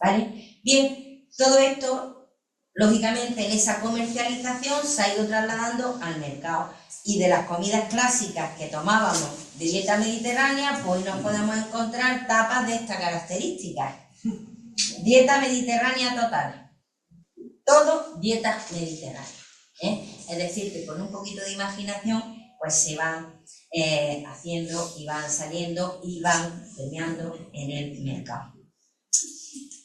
Speaker 2: ¿Vale? Bien, todo esto, lógicamente, en esa comercialización se ha ido trasladando al mercado. Y de las comidas clásicas que tomábamos de dieta mediterránea, pues nos podemos encontrar tapas de estas características. Dieta mediterránea total. Todo dieta mediterránea. Es decir, que con un poquito de imaginación, pues se van haciendo y van saliendo y van premiando en el mercado.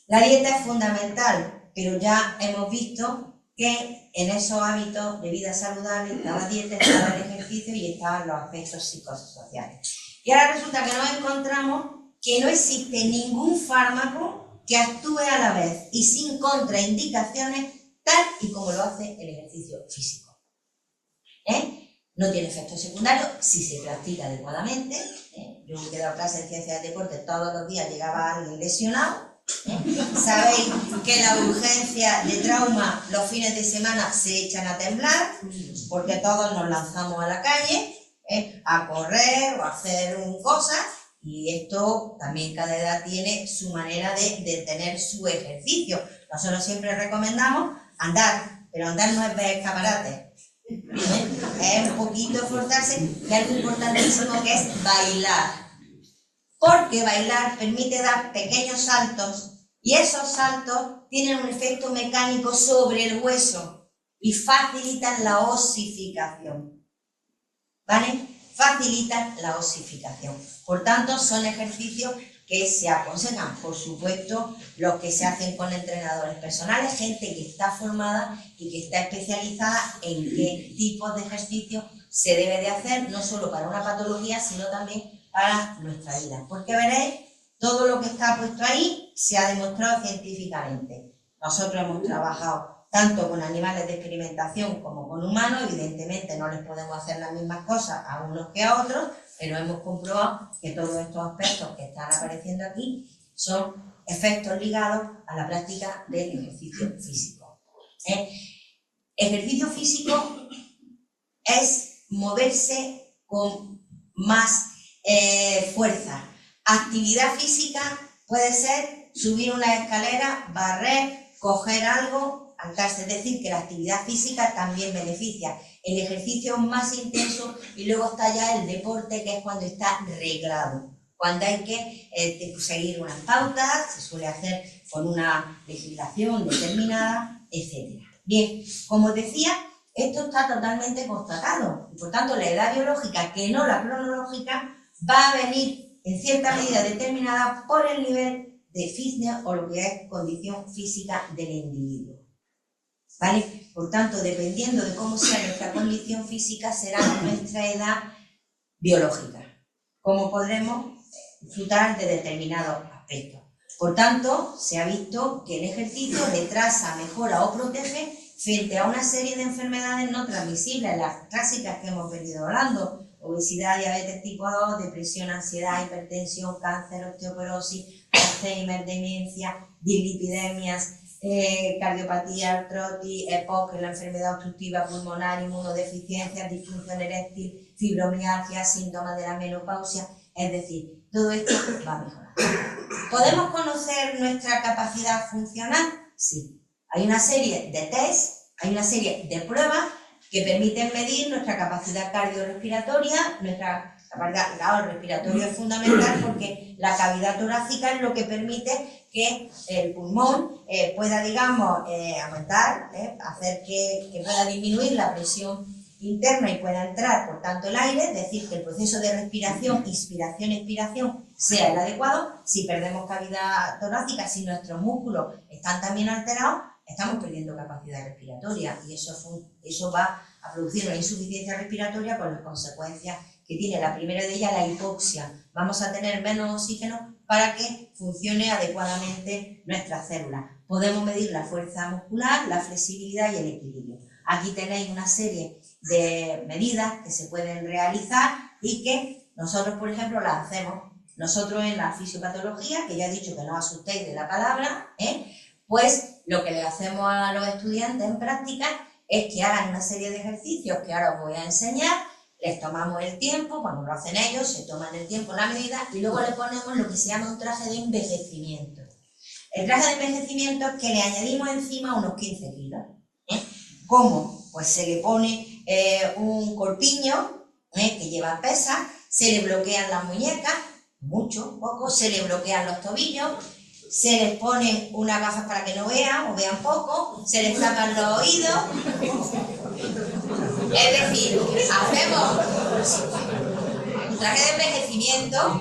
Speaker 2: La dieta es fundamental, pero ya hemos visto que en esos hábitos de vida saludable estaba la dieta, estaba el ejercicio y estaban los aspectos psicosociales. Y ahora resulta que nos encontramos que no existe ningún fármaco que actúe a la vez y sin contraindicaciones tal y como lo hace el ejercicio físico. No tiene efectos secundarios si se practica adecuadamente. Yo he dado clases de ciencias de deporte, todos los días llegaba alguien lesionado. Sabéis que la urgencia de trauma los fines de semana se echan a temblar porque todos nos lanzamos a la calle a correr o a hacer cosas, y esto también cada edad tiene su manera de tener su ejercicio. Nosotros siempre recomendamos andar, pero andar no es ver escaparates, es un poquito esforzarse, y algo importantísimo que es bailar. Porque bailar permite dar pequeños saltos, y esos saltos tienen un efecto mecánico sobre el hueso y facilitan la osificación. ¿Vale? Facilitan la osificación. Por tanto, son ejercicios que se aconsejan, por supuesto, los que se hacen con entrenadores personales, gente que está formada y que está especializada en qué tipos de ejercicios se debe de hacer, no solo para una patología, sino también para nuestra vida. Porque veréis, todo lo que está puesto ahí se ha demostrado científicamente. Nosotros hemos trabajado tanto con animales de experimentación como con humanos. Evidentemente no les podemos hacer las mismas cosas a unos que a otros, pero hemos comprobado que todos estos aspectos que están apareciendo aquí son efectos ligados a la práctica del ejercicio físico. Ejercicio físico es moverse con más fuerza. Actividad física puede ser subir una escalera, barrer, coger algo, alzarse. Es decir, que la actividad física también beneficia. El ejercicio es más intenso, y luego está ya el deporte, que es cuando está reglado, cuando hay que seguir unas pautas, se suele hacer con una legislación determinada, etc. Bien, como decía, esto está totalmente constatado, y por tanto la edad biológica, que no la cronológica, va a venir en cierta medida determinada por el nivel de fitness o lo que es condición física del individuo. ¿Vale? Por tanto, dependiendo de cómo sea nuestra condición física, será nuestra edad biológica, cómo podremos disfrutar de determinados aspectos. Por tanto, se ha visto que el ejercicio retrasa, mejora o protege frente a una serie de enfermedades no transmisibles, las clásicas que hemos venido hablando: obesidad, diabetes tipo 2, depresión, ansiedad, hipertensión, cáncer, osteoporosis, Alzheimer, demencia, dislipidemias, cardiopatía, artrosis, EPOC, la enfermedad obstructiva pulmonar, inmunodeficiencias, disfunción eréctil, fibromialgia, síntomas de la menopausia. Es decir, todo esto va a mejorar. ¿Podemos conocer nuestra capacidad funcional? Sí. Hay una serie de test, hay una serie de pruebas que permiten medir nuestra capacidad cardiorrespiratoria. Nuestra capacidad respiratoria es fundamental porque la cavidad torácica es lo que permite que el pulmón pueda, digamos, aumentar, hacer que pueda disminuir la presión interna y pueda entrar, por tanto, el aire, es decir, que el proceso de respiración, inspiración-expiración, sea el adecuado. Si perdemos cavidad torácica, si nuestros músculos están también alterados, estamos perdiendo capacidad respiratoria y eso va a producir una insuficiencia respiratoria con las consecuencias que tiene. La primera de ellas, la hipoxia. Vamos a tener menos oxígeno para que funcione adecuadamente nuestras células. Podemos medir la fuerza muscular, la flexibilidad y el equilibrio. Aquí tenéis una serie de medidas que se pueden realizar y que nosotros, por ejemplo, las hacemos. Nosotros en la fisiopatología, que ya he dicho que no os asustéis de la palabra, pues lo que le hacemos a los estudiantes en práctica es que hagan una serie de ejercicios que ahora os voy a enseñar. Les tomamos el tiempo, cuando lo hacen ellos, se toman el tiempo, la medida, y luego le ponemos lo que se llama un traje de envejecimiento. El traje de envejecimiento es que le añadimos encima unos 15 kilos. ¿Cómo? Pues se le pone un corpiño que lleva pesas, se le bloquean las muñecas, mucho, poco, se le bloquean los tobillos, se les pone unas gafas para que no vean o vean poco, se les tapan los oídos. Es decir, hacemos un traje de envejecimiento,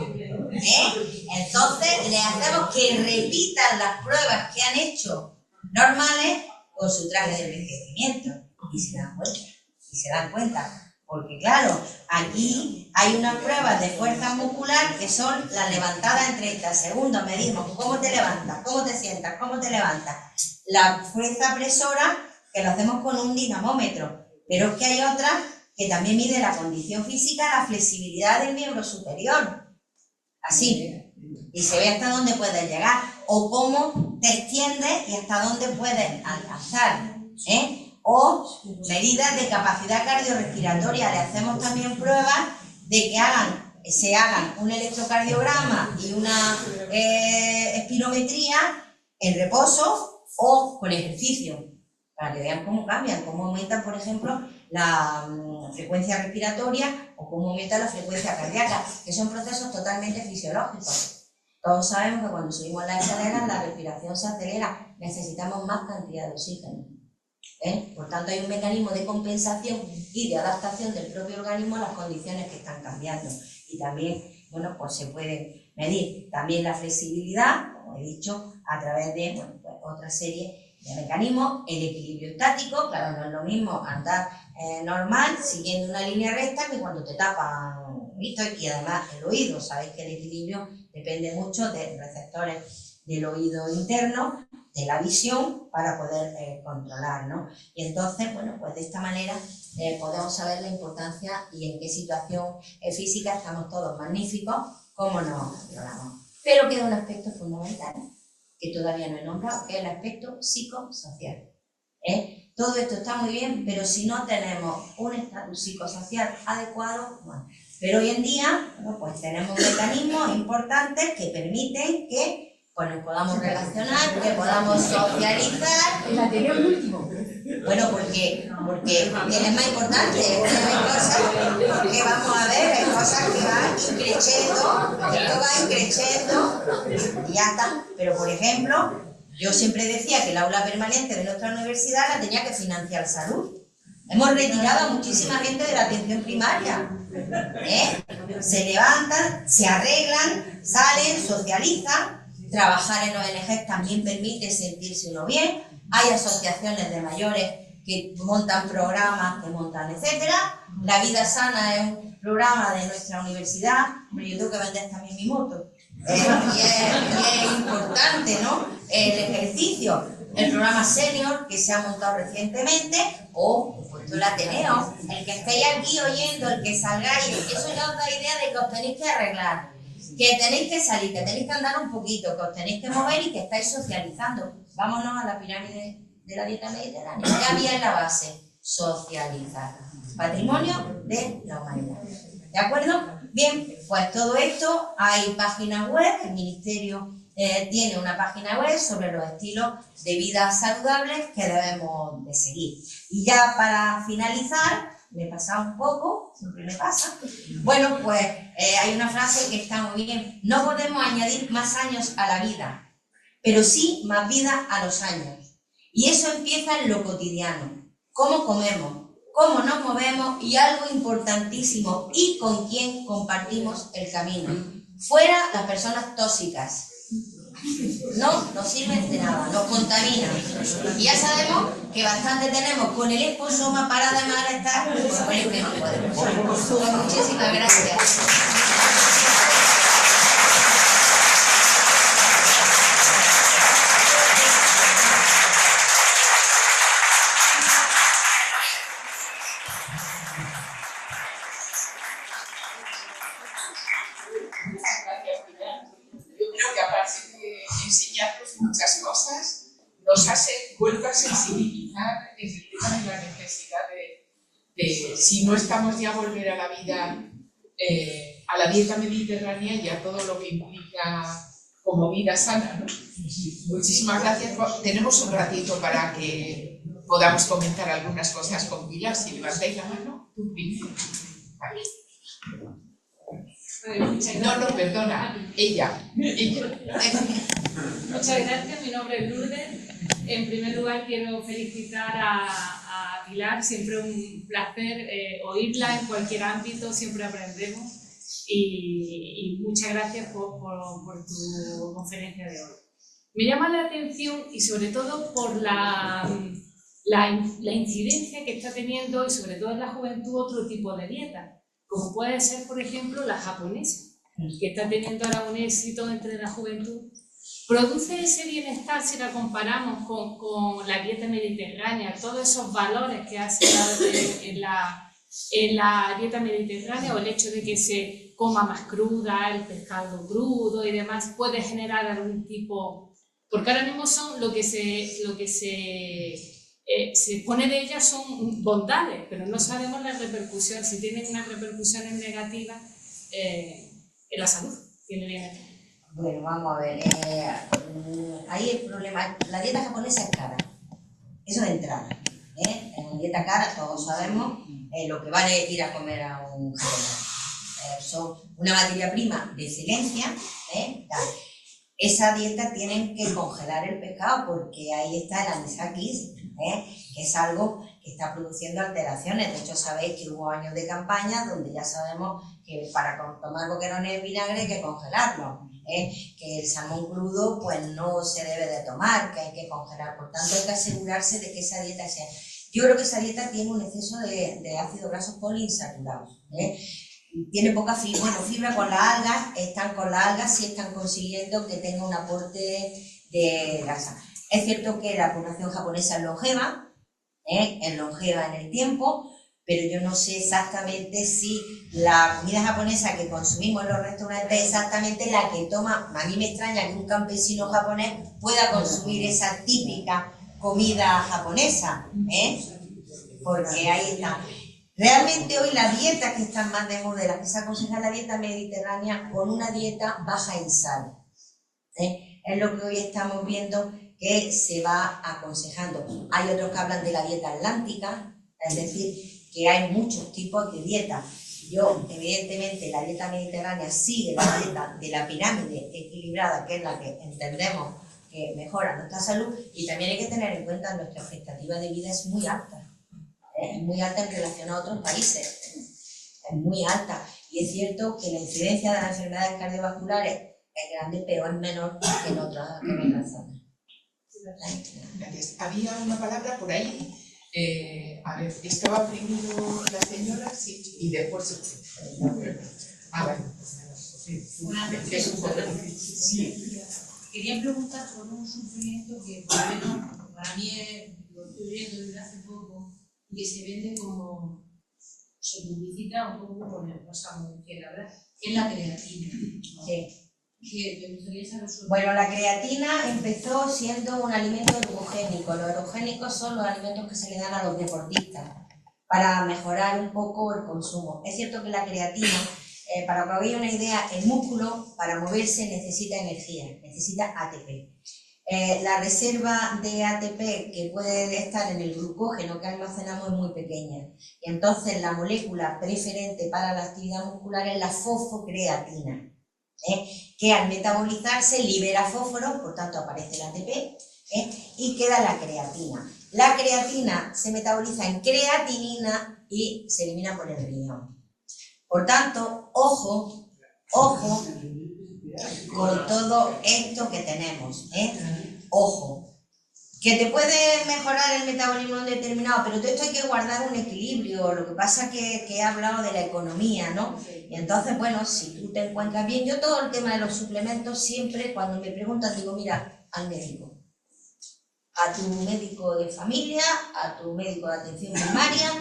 Speaker 2: entonces les hacemos que repitan las pruebas que han hecho normales con su traje de envejecimiento y se dan cuenta. Porque claro, aquí hay unas pruebas de fuerza muscular que son las levantadas en 30 segundos. Medimos cómo te levantas, cómo te sientas, cómo te levantas. La fuerza presora, que lo hacemos con un dinamómetro. Pero es que hay otras que también miden la condición física, la flexibilidad del miembro superior. Así. Y se ve hasta dónde puedes llegar. O cómo te extiendes y hasta dónde puedes alcanzar. O medidas de capacidad cardiorrespiratoria. Le hacemos también pruebas de que se hagan un electrocardiograma y una espirometría en reposo o con ejercicio, para que vean cómo cambian, cómo aumentan, por ejemplo, la frecuencia respiratoria o cómo aumenta la frecuencia cardíaca, que son procesos totalmente fisiológicos. Todos sabemos que cuando subimos las escaleras la respiración se acelera, necesitamos más cantidad de oxígeno. Por tanto, hay un mecanismo de compensación y de adaptación del propio organismo a las condiciones que están cambiando. Y también, bueno, pues se puede medir también la flexibilidad, como he dicho, a través de otra serie de mecanismos. El equilibrio estático, claro, no es lo mismo andar normal, siguiendo una línea recta, que cuando te tapan, ¿visto? Y además el oído, sabéis que el equilibrio depende mucho de receptores del oído interno, de la visión, para poder controlar, ¿no? Y entonces, bueno, pues de esta manera podemos saber la importancia y en qué situación física estamos todos magníficos, cómo nos controlamos. Pero queda un aspecto fundamental, que todavía no he nombrado, que es el aspecto psicosocial. Todo esto está muy bien, pero si no tenemos un estatus psicosocial adecuado, bueno. Pero hoy en día, bueno, pues tenemos mecanismos importantes que permiten que pues nos podamos relacionar, que podamos socializar.
Speaker 1: El anterior último.
Speaker 2: Bueno, porque es más importante. Hay cosas que vamos a ver, hay cosas que van increciendo, esto va increciendo y ya está. Pero, por ejemplo, yo siempre decía que el aula permanente de nuestra universidad la tenía que financiar salud. Hemos retirado a muchísima gente de la atención primaria. Se levantan, se arreglan, salen, socializan. Trabajar en ONGs también permite sentirse uno bien. Hay asociaciones de mayores que montan programas, que montan, etcétera. La Vida Sana es un programa de nuestra universidad. Pero yo tengo que vender también mi moto. y es importante, ¿no? El ejercicio, el programa senior que se ha montado recientemente, o el Ateneo, el que estéis aquí oyendo, el que salgáis, eso ya os da idea de que os tenéis que arreglar, que tenéis que salir, que tenéis que andar un poquito, que os tenéis que mover y que estáis socializando. Vámonos a la pirámide de la dieta mediterránea. Ya había en la base, socializar. Patrimonio de la humanidad. ¿De acuerdo? Bien, pues todo esto, hay páginas web, el Ministerio tiene una página web sobre los estilos de vida saludables que debemos de seguir. Y ya para finalizar, me he pasado un poco, siempre me pasa. Bueno, pues hay una frase que está muy bien. No podemos añadir más años a la vida, pero sí más vida a los años. Y eso empieza en lo cotidiano. Cómo comemos, cómo nos movemos y algo importantísimo, y con quién compartimos el camino. Fuera las personas tóxicas. No nos sirven de nada, nos contaminan. Y ya sabemos que bastante tenemos con el esposoma para de malestar, con el que no podemos. Pues muchísimas gracias.
Speaker 1: Muchas cosas, nos vuelve a sensibilizar en el tema de la necesidad de si no estamos ya volver a la vida, a la dieta mediterránea y a todo lo que implica como vida sana, ¿no? Muchísimas gracias. Tenemos un ratito para que podamos comentar algunas cosas con Pilar. Si levantáis la mano, tú primero. Vale. No, perdona, ella.
Speaker 3: Muchas gracias, mi nombre es Lourdes. En primer lugar quiero felicitar a Pilar, siempre un placer oírla en cualquier ámbito, siempre aprendemos, y muchas gracias por tu conferencia de hoy. Me llama la atención y sobre todo por la incidencia que está teniendo, y sobre todo en la juventud, otro tipo de dieta, como puede ser, por ejemplo, la japonesa, que está teniendo ahora un éxito entre la juventud. Produce ese bienestar si la comparamos con la dieta mediterránea, todos esos valores que hace en la dieta mediterránea, o el hecho de que se coma más cruda, el pescado crudo y demás, puede generar algún tipo, porque ahora mismo son lo que se pone de ellas son bondades, pero no sabemos la repercusión, si tienen unas repercusiones negativas en la salud.
Speaker 2: Bueno, vamos a ver, ahí el problema, la dieta japonesa es cara, eso de entrada, en una dieta cara todos sabemos lo que vale ir a comer a un japonés, son una materia prima de excelencia, esa dieta tienen que congelar el pescado porque ahí está el anisakis, que es algo que está produciendo alteraciones. De hecho, sabéis que hubo años de campaña donde ya sabemos que para tomar boquerones de vinagre hay que congelarlo, que el salmón crudo pues no se debe de tomar, que hay que congelar. Por tanto, hay que asegurarse de que esa dieta sea. Yo creo que esa dieta tiene un exceso de ácidos grasos poliinsaturados, tiene poca fibra. Bueno, fibra con las algas, sí están consiguiendo que tenga un aporte de grasa. Es cierto que la población japonesa es longeva en el tiempo, pero yo no sé exactamente si la comida japonesa que consumimos en los restaurantes es exactamente la que toma. A mí me extraña que un campesino japonés pueda consumir esa típica comida japonesa, porque ahí está. Realmente hoy la dieta que está más de moda, la que se aconseja la dieta mediterránea, con una dieta baja en sal. Es lo que hoy estamos viendo que se va aconsejando. Hay otros que hablan de la dieta atlántica, es decir, que hay muchos tipos de dieta. Yo, evidentemente, la dieta mediterránea sigue la dieta de la pirámide equilibrada, que es la que entendemos que mejora nuestra salud, y también hay que tener en cuenta que nuestra expectativa de vida es muy alta. Es muy alta en relación a otros países, es muy alta, y es cierto que la incidencia de las enfermedades cardiovasculares es grande, pero es menor que en otras zonas.
Speaker 1: Gracias. Había una palabra por ahí, a ver, estaba primero la señora, sí, y después... Ah, bueno.
Speaker 4: Una pregunta. Sí. Quería preguntar por un suplemento que por lo menos para mí lo estoy viendo desde hace poco y que se vende como, se publicita un poco con el pasado, que la verdad es la creatina.
Speaker 2: Sí.
Speaker 4: Que me gustaría saber sobre...
Speaker 2: Bueno, la creatina empezó siendo un alimento ergogénico. Los ergogénicos son los alimentos que se le dan a los deportistas para mejorar un poco el consumo. Es cierto que la creatina, para que os hagáis una idea, el músculo para moverse necesita energía, necesita ATP. La reserva de ATP que puede estar en el glucógeno que almacenamos es muy pequeña. Y entonces la molécula preferente para la actividad muscular es la fosfocreatina, que al metabolizarse libera fósforo, por tanto aparece el ATP, y queda la creatina. La creatina se metaboliza en creatinina y se elimina por el riñón. Por tanto, ojo con todo esto que tenemos, ojo, que te puede mejorar el metabolismo determinado, pero todo esto hay que guardar un equilibrio. Lo que pasa que he hablado de la economía, ¿no? Y entonces, bueno, si tú te encuentras bien, yo todo el tema de los suplementos siempre, cuando me preguntan, digo, mira, al médico. A tu médico de familia, a tu médico de atención primaria,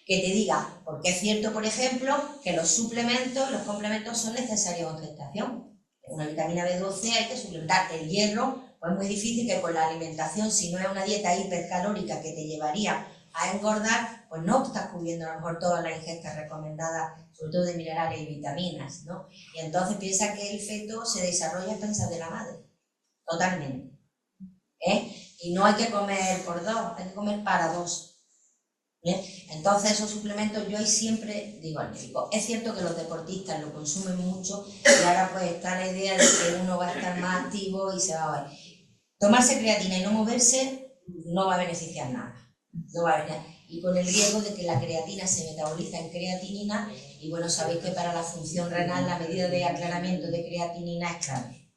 Speaker 2: que te diga, porque es cierto, por ejemplo, que los suplementos, los complementos son necesarios en gestación. Una vitamina B12 hay que suplementar. El hierro, pues es muy difícil que con la alimentación, si no es una dieta hipercalórica que te llevaría a engordar, pues no estás cubriendo a lo mejor todas las ingestas recomendadas, sobre todo de minerales y vitaminas, ¿no? Y entonces piensa que el feto se desarrolla a expensas de la madre, totalmente. Y no hay que comer por dos, hay que comer para dos. Entonces esos suplementos yo ahí siempre digo al médico. Es cierto que los deportistas lo consumen mucho y ahora pues está la idea de que uno va a estar más activo y se va a ver. Tomarse creatina y no moverse no va a beneficiar nada, no va a beneficiar. Y con el riesgo de que la creatina se metaboliza en creatinina y bueno, sabéis que para la función renal la medida de aclaramiento de creatinina es clave.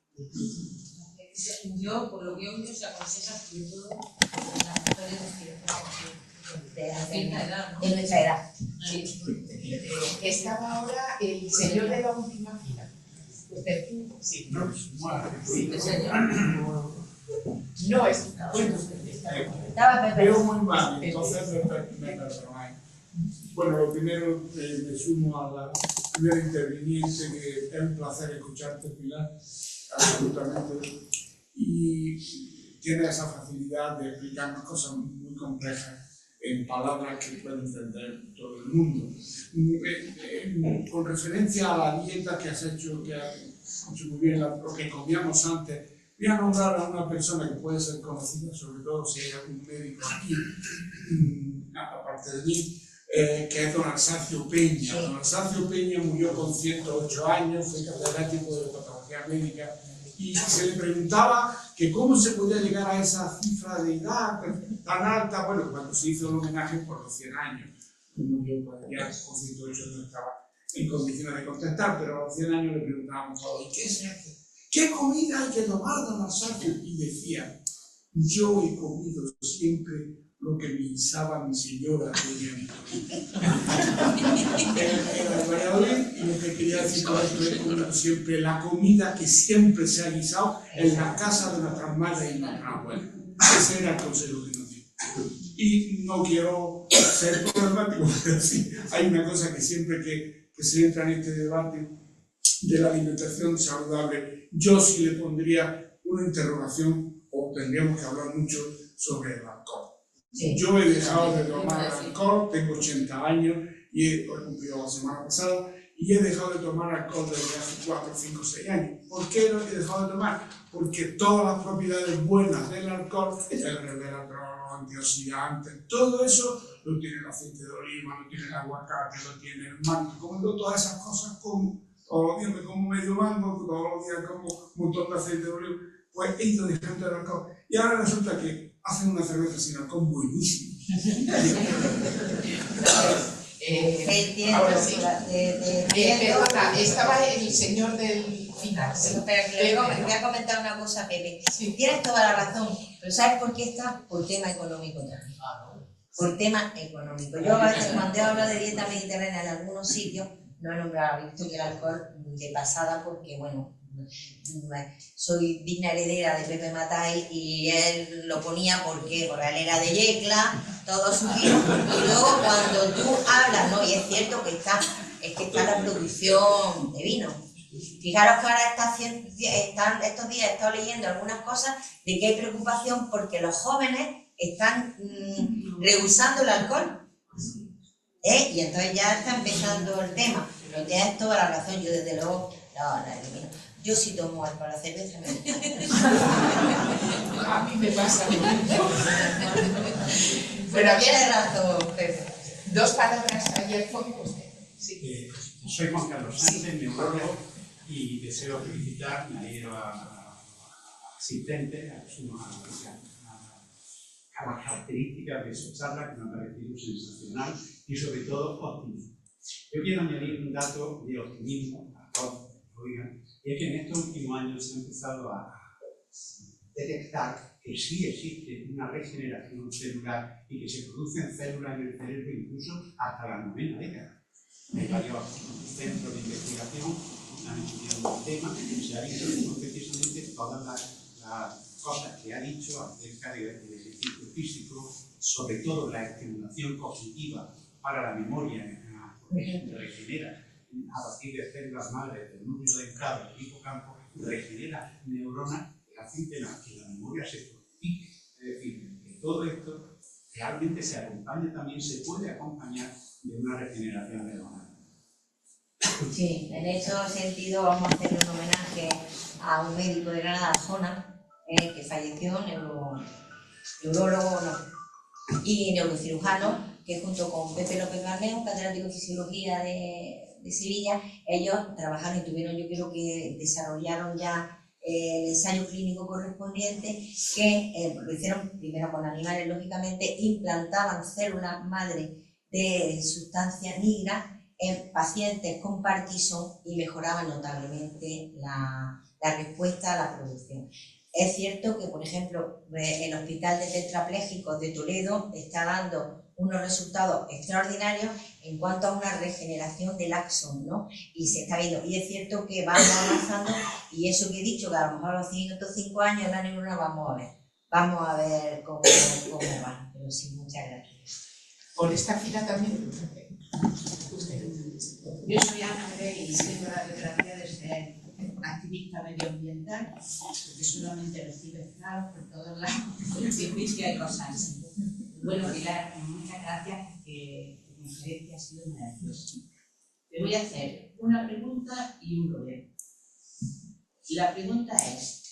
Speaker 4: Yo, por lo que he oído, se aconseja sobre todo en las mujeres
Speaker 2: de nuestra edad.
Speaker 1: Sí. Estaba ahora el señor de la última fila. Sí.
Speaker 5: Sí,
Speaker 1: No es bueno.
Speaker 2: Estaba Pepe.
Speaker 5: Veo muy mal, entonces me perdonáis. Bueno, lo primero, me sumo a la primera interviniente, que es un placer escucharte, Pilar, absolutamente. Y tiene esa facilidad de explicarnos cosas muy complejas en palabras que puede entender todo el mundo. Con referencia a la dieta que has hecho, que has hecho muy bien, lo que comíamos antes, voy a nombrar a una persona que puede ser conocida, sobre todo si hay algún médico aquí, aparte de mí, que es don Arsacio Peña. Don Arsacio Peña murió con 108 años, fue catedrático de patología médica, y se le preguntaba que cómo se podía llegar a esa cifra de edad tan alta. Bueno, cuando se hizo el homenaje por los 100 años, murió ya con 108 no estaba en condiciones de contestar, pero a los 100 años le preguntábamos a todos, ¿qué se hace? ¿Qué comida hay que tomar, don Arsacio? Y decía, yo he comido siempre lo que me guisaba mi señora doña Victorina. Era de Valladolid, y lo que quería decir con esto es comido siempre la comida que siempre se ha guisado en la casa de nuestras madres y nuestras abuelas. Ese era el consejo que nos dio. Y no quiero ser problemático, pero sí, hay una cosa que siempre que se entra en este debate de la alimentación saludable, yo sí le pondría una interrogación, o tendríamos que hablar mucho sobre el alcohol. Sí. Yo he dejado de tomar alcohol, tengo 80 años y he cumplido la semana pasada, y he dejado de tomar alcohol desde hace 4, 5, 6 años. ¿Por qué lo he dejado de tomar? Porque todas las propiedades buenas del alcohol, el resveratrol, antioxidantes, todo eso lo tiene el aceite de oliva, lo tiene el aguacate, lo tiene el mango. Comiendo todas esas cosas, como todos los días me como medio mango, todos los días como un montón de aceite de oliva, pues he ido dejando el alcohol. Y ahora resulta que hacen una cerveza sin alcohol buenísima.
Speaker 1: Ahora sí. Perdona, estaba el señor del final.
Speaker 2: Pero voy a comentar una cosa, Pepe. Sí. Tienes toda la razón, pero ¿sabes por qué está? Por tema económico también. Por tema económico. Yo a veces cuando hablo de dieta mediterránea en algunos sitios, no he nombrado a Víctor y el alcohol de pasada porque, bueno, soy digna heredera de Pepe Matai y él lo ponía porque él era de Yecla, todo su vida. Y luego cuando tú hablas, ¿no? Y es cierto que está la producción de vino. Fijaros que ahora estos días he estado leyendo algunas cosas de que hay preocupación porque los jóvenes están rehusando el alcohol. Y entonces ya está empezando el tema. Pero tienes toda la razón, yo desde luego no elimino. Yo sí tomo alcohol, la cerveza me gusta.
Speaker 1: A mí me pasa.
Speaker 2: Pero tienes razón, Pepe.
Speaker 1: Dos palabras ahí al fondo.
Speaker 6: Sí. Soy Juan Carlos Sánchez, neurólogo, y deseo felicitar a asistentes a las características de su charla, que me ha parecido sensacional y sobre todo optimista. Yo quiero añadir un dato de optimismo a todos, y es que en estos últimos años se ha empezado a detectar que sí existe una regeneración celular y que se producen células en el cerebro incluso hasta la 9ª década. Hay varios centros de investigación que están estudiando el tema y se ha visto que son precisamente todas las cosas que ha dicho acerca del ejercicio físico, sobre todo la estimulación cognitiva para la memoria, porque se regenera a partir de células madres del núcleo dentado del hipocampo, regenera neuronas que hacen que la memoria se fortifique. Es decir, que todo esto realmente se acompaña también, se puede acompañar de una regeneración neuronal.
Speaker 2: Sí, en ese sentido vamos a hacerle un homenaje a un médico de Granada, Jona, que falleció, neurólogo y neurocirujano, que junto con Pepe López Garneo, catedrático de Fisiología de Sevilla, ellos trabajaron y tuvieron, yo creo que desarrollaron ya el ensayo clínico correspondiente, que lo hicieron primero con animales, lógicamente, implantaban células madre de sustancia negra en pacientes con Parkinson y mejoraban notablemente la respuesta a la producción. Es cierto que, por ejemplo, el Hospital de Tetrapléjicos de Toledo está dando unos resultados extraordinarios en cuanto a una regeneración del axón, ¿no? Y se está viendo, y es cierto que vamos avanzando, y eso que he dicho, que a lo mejor a los 105 años la neurona vamos a ver cómo va, pero sí, muchas gracias.
Speaker 1: Por esta fila también.
Speaker 4: Yo soy Ana Grey y tengo la desgracia de ser activista medioambiental, porque solamente recibe esclavos por todos lados, y hay cosas. Bueno, Pilar, muchas gracias porque tu conferencia ha sido maravillosa. Te voy a hacer una pregunta y un rollo. La pregunta es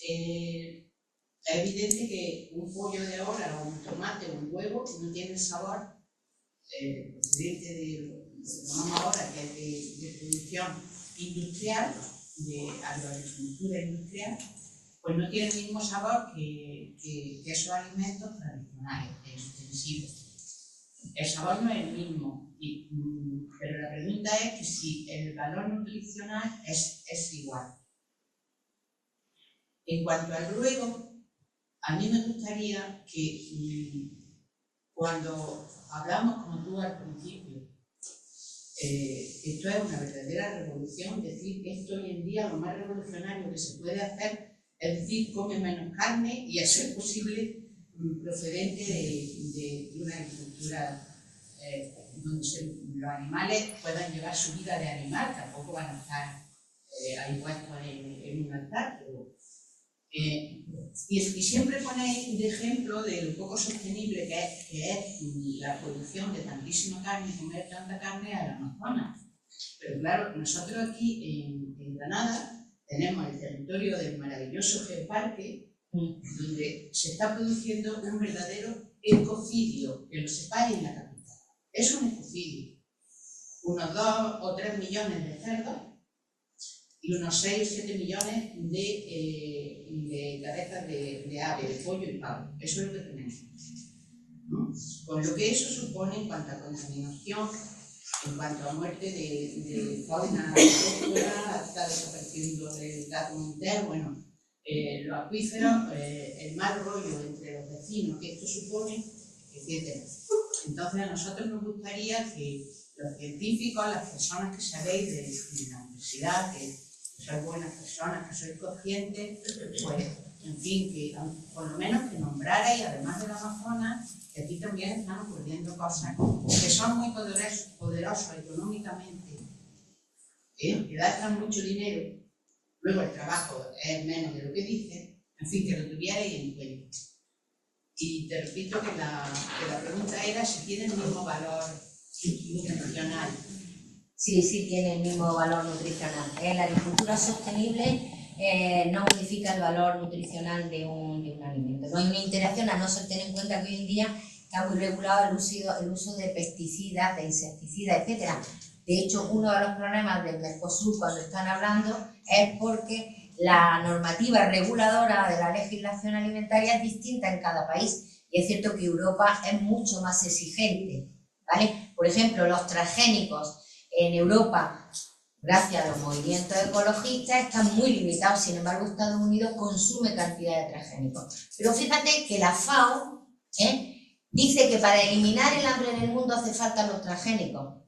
Speaker 4: evidente que un pollo de ahora o un tomate o un huevo no tiene sabor procedente de lo que llamamos ahora, que es de producción industrial, de agricultura industrial, pues no tiene el mismo sabor que esos alimentos tradicionales, extensivos. El sabor no es el mismo, pero la pregunta es que si el valor nutricional es igual. En cuanto al luego, a mí me gustaría que cuando hablamos, como tú al principio, esto es una verdadera revolución, decir que esto hoy en día lo más revolucionario que se puede hacer es decir, come menos carne y a ser posible procedente de una agricultura donde los animales puedan llevar su vida de animal, tampoco van a estar ahí puestos en un altar, pero y siempre ponéis de ejemplo de lo poco sostenible que es la producción de tantísima carne, comer tanta carne al Amazonas. Pero claro, nosotros aquí en Granada tenemos el territorio del maravilloso Geoparque, donde se está produciendo un verdadero ecocidio, que lo sepáis en la capital. Es un ecocidio. Unos 2 o 3 millones de cerdos y unos 6 o 7 millones de cabezas de ave, de pollo y pavo. Eso es lo que tenemos, ¿no? Con lo que eso supone en cuanto a contaminación, en cuanto a muerte de fauna autóctona, está desapareciendo el gato montés, bueno, los acuíferos, el mal rollo entre los vecinos que esto supone, etc. Entonces a nosotros nos gustaría que los científicos, las personas que sabéis de la universidad, que sois buenas personas, que sois conscientes, pues, en fin, que por lo menos que nombrarais, además del Amazonas, que aquí también están ocurriendo cosas que son muy poderosos económicamente, que gastan mucho dinero, luego el trabajo es menos de lo que dice, en fin, que lo tuvierais en cuenta. Y te repito que la pregunta era si tiene el mismo valor nutricional.
Speaker 2: Sí, tiene el mismo valor nutricional. La agricultura sostenible no modifica el valor nutricional de un alimento. No hay una interacción, a no ser tener en cuenta que hoy en día está muy regulado el uso de pesticidas, de insecticidas, etc. De hecho, uno de los problemas del Mercosur cuando están hablando es porque la normativa reguladora de la legislación alimentaria es distinta en cada país. Y es cierto que Europa es mucho más exigente, ¿vale? Por ejemplo, los transgénicos en Europa, gracias a los movimientos ecologistas, están muy limitados. Sin embargo, Estados Unidos consume cantidad de transgénicos. Pero fíjate que la FAO dice que para eliminar el hambre en el mundo hace falta los transgénicos.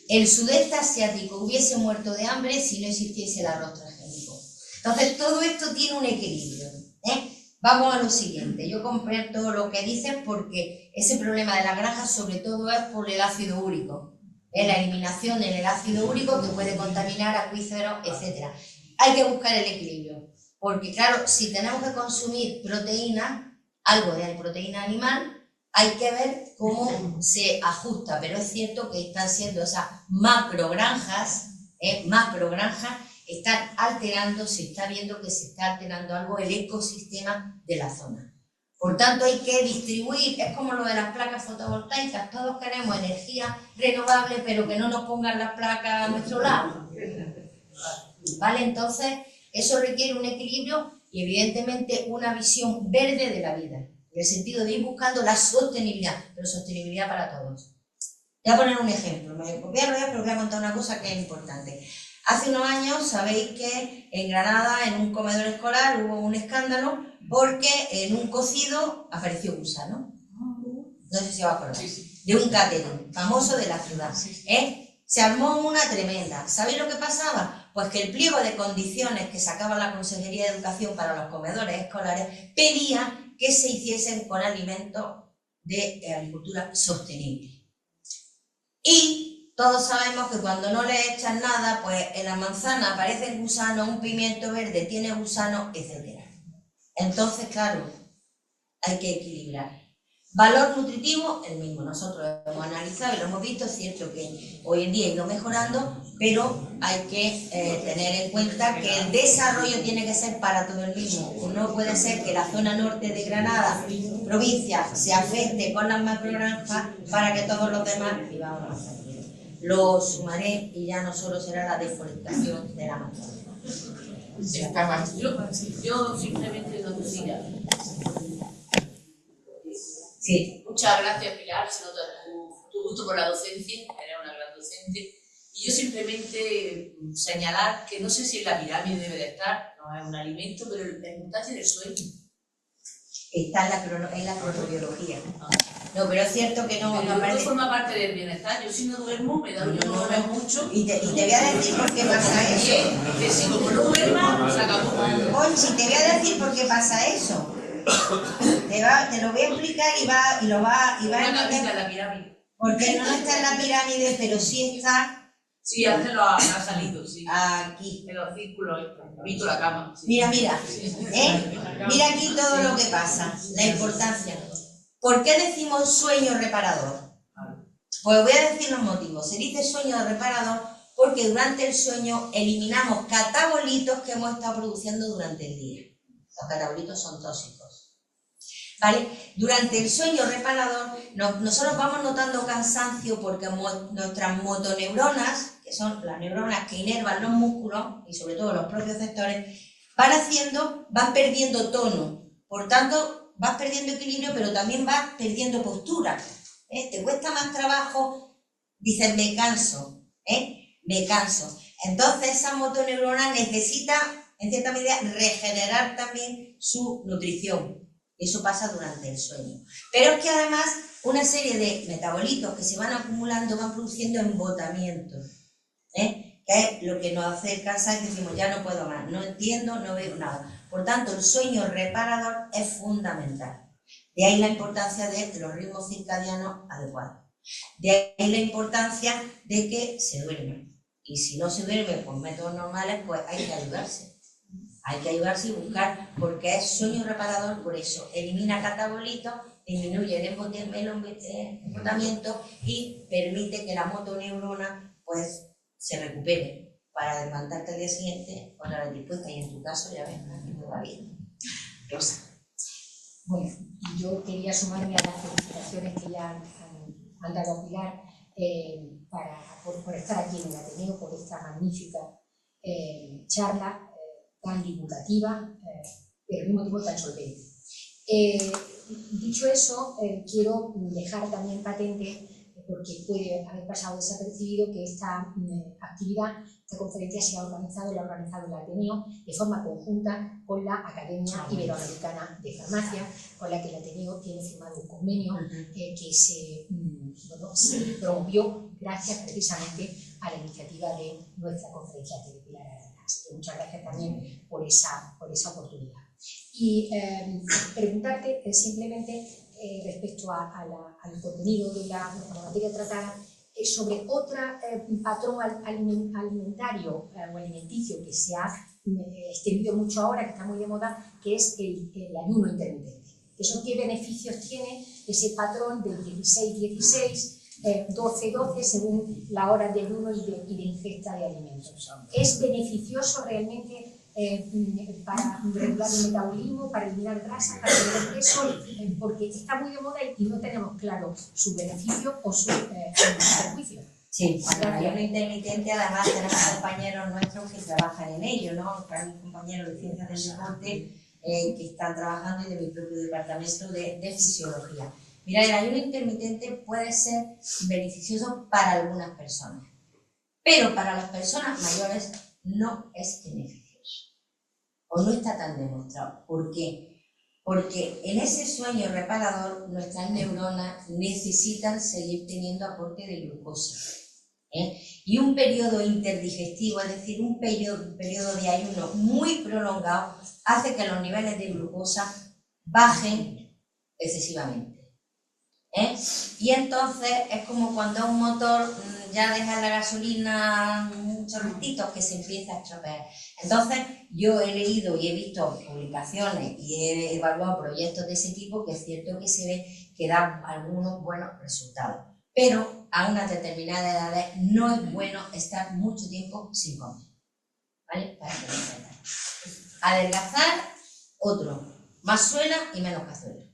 Speaker 2: El sudeste asiático hubiese muerto de hambre si no existiese el arroz transgénico. Entonces, todo esto tiene un equilibrio. Vamos a lo siguiente. Yo comparto lo que dices porque ese problema de la granja sobre todo es por el ácido úrico. La eliminación en el ácido úrico que puede contaminar acuíferos, etc. Hay que buscar el equilibrio. Porque claro, si tenemos que consumir proteína, algo de proteína animal, hay que ver cómo se ajusta. Pero es cierto que están siendo esas macrogranjas, están alterando, se está viendo que se está alterando algo el ecosistema de la zona. Por tanto, hay que distribuir, es como lo de las placas fotovoltaicas, todos queremos energía renovable, pero que no nos pongan las placas a nuestro lado. ¿Vale? Entonces, eso requiere un equilibrio y evidentemente una visión verde de la vida, en el sentido de ir buscando la sostenibilidad, pero sostenibilidad para todos. Voy a poner un ejemplo, me voy a enrollar, pero voy a contar una cosa que es importante. Hace unos años sabéis que en Granada, en un comedor escolar, hubo un escándalo porque en un cocido apareció gusano. No sé si os acordáis. De un catering famoso de la ciudad. Se armó una tremenda. ¿Sabéis lo que pasaba? Pues que el pliego de condiciones que sacaba la Consejería de Educación para los comedores escolares pedía que se hiciesen con alimentos de agricultura sostenible. Y todos sabemos que cuando no le echan nada, pues en la manzana aparecen gusanos, un pimiento verde tiene gusanos, etc. Entonces, claro, hay que equilibrar. Valor nutritivo, el mismo. Nosotros hemos analizado y lo hemos visto, es cierto que hoy en día ha ido mejorando, pero hay que tener en cuenta que el desarrollo tiene que ser para todo el mismo. No puede ser que la zona norte de Granada, provincia, se afecte con las macrogranjas para que todos los demás vivamos más tranquilos. Lo sumaré y ya no solo será la deforestación de la Amazonia.
Speaker 4: Yo simplemente lo decía.
Speaker 2: Sí.
Speaker 4: Muchas gracias, Pilar, se nota tu gusto por la docencia, eres una gran docente. Y yo simplemente señalar que no sé si en la pirámide debe de estar, no es un alimento, pero el montaje del sueño.
Speaker 2: Está en la cronobiología. No, pero es cierto que no aparece.
Speaker 4: Forma parte del bienestar. Yo si no duermo, me da yo no duermo mucho.
Speaker 2: Y te voy a decir por qué pasa eso.
Speaker 4: Que si como no duerma, se acabó.
Speaker 2: Conchi, te voy a decir por qué pasa eso. Te lo voy a explicar y lo va a
Speaker 4: entender. La pirámide.
Speaker 2: Porque no está en la pirámide, pero sí está.
Speaker 4: Sí, antes lo ha salido, sí.
Speaker 2: Aquí.
Speaker 4: En los círculos, he visto la cama. Sí.
Speaker 2: Mira. Mira aquí todo lo que pasa, la importancia. ¿Por qué decimos sueño reparador? Pues voy a decir los motivos. Se dice sueño reparador porque durante el sueño eliminamos catabolitos que hemos estado produciendo durante el día. Los catabolitos son tóxicos. ¿Vale? Durante el sueño reparador, nosotros vamos notando cansancio porque nuestras motoneuronas, que son las neuronas que inervan los músculos y sobre todo los propios sectores, van perdiendo tono. Por tanto, vas perdiendo equilibrio, pero también vas perdiendo postura. Te cuesta más trabajo, dices me canso. Entonces esa motoneurona necesita, en cierta medida, regenerar también su nutrición. Eso pasa durante el sueño. Pero es que además una serie de metabolitos que se van acumulando van produciendo embotamiento, que es lo que nos hace cansar y decimos ya no puedo más, no entiendo, no veo nada. Por tanto, el sueño reparador es fundamental. De ahí la importancia de los ritmos circadianos adecuados. De ahí la importancia de que se duerme. Y si no se duerme por métodos normales, pues hay que ayudarse. Hay que ayudarse y buscar, porque es sueño reparador, por eso elimina catabolitos, disminuye el embotamiento y permite que la motoneurona pues se recupere para levantarte al día siguiente otra vez dispuesta, y en tu caso ya ves, todavía. Rosa.
Speaker 7: Bueno, yo quería sumarme a las felicitaciones que ya han dado a Pilar por estar aquí en el Ateneo, por esta magnífica charla tan divulgativa, pero al mismo tiempo tan solvente. Dicho eso, quiero dejar también patente, porque puede haber pasado desapercibido, que esta actividad, esta conferencia la ha organizado el Ateneo de forma conjunta con la Academia Iberoamericana de Farmacia, con la que el Ateneo tiene firmado un convenio que se promovió gracias precisamente a la iniciativa de nuestra conferencia de Pilar Arana. Así que muchas gracias también por esa oportunidad. Y preguntarte simplemente respecto al contenido de la materia tratada, sobre otro patrón alimentario o alimenticio que se ha extendido mucho ahora, que está muy de moda, que es el ayuno intermitente. ¿Qué beneficios tiene ese patrón del 16-16, 12-12, según la hora de ayuno y de ingesta de alimentos? ¿Es beneficioso realmente para regular el metabolismo, para eliminar grasa, para perder peso? Porque está muy de moda y no tenemos claro su beneficio o su perjuicio.
Speaker 2: Sí, el ayuno intermitente, además tenemos compañeros nuestros que trabajan en ello, ¿no? Mis compañeros de ciencias del deporte que están trabajando, y de mi propio departamento de fisiología. Mira, el ayuno intermitente puede ser beneficioso para algunas personas, pero para las personas mayores no es beneficioso, o no está tan demostrado. ¿Por qué? Porque en ese sueño reparador nuestras neuronas necesitan seguir teniendo aporte de glucosa. Y un periodo interdigestivo, es decir, un periodo de ayuno muy prolongado, hace que los niveles de glucosa bajen excesivamente. Y entonces es como cuando un motor ya deja la gasolina chorrititos, que se empieza a estropear. Entonces yo he leído y he visto publicaciones y he evaluado proyectos de ese tipo, que es cierto que se ve que dan algunos buenos resultados, pero a unas determinadas edades no es bueno estar mucho tiempo sin comer, ¿vale? Para que lo entendan. Adelgazar, otro, más suena y menos cazuela.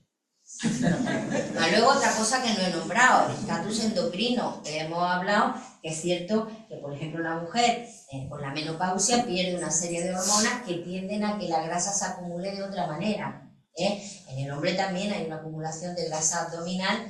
Speaker 2: Luego otra cosa que no he nombrado, el estatus endocrino, que hemos hablado, que es cierto que, por ejemplo, la mujer con la menopausia pierde una serie de hormonas que tienden a que la grasa se acumule de otra manera. En el hombre también hay una acumulación de grasa abdominal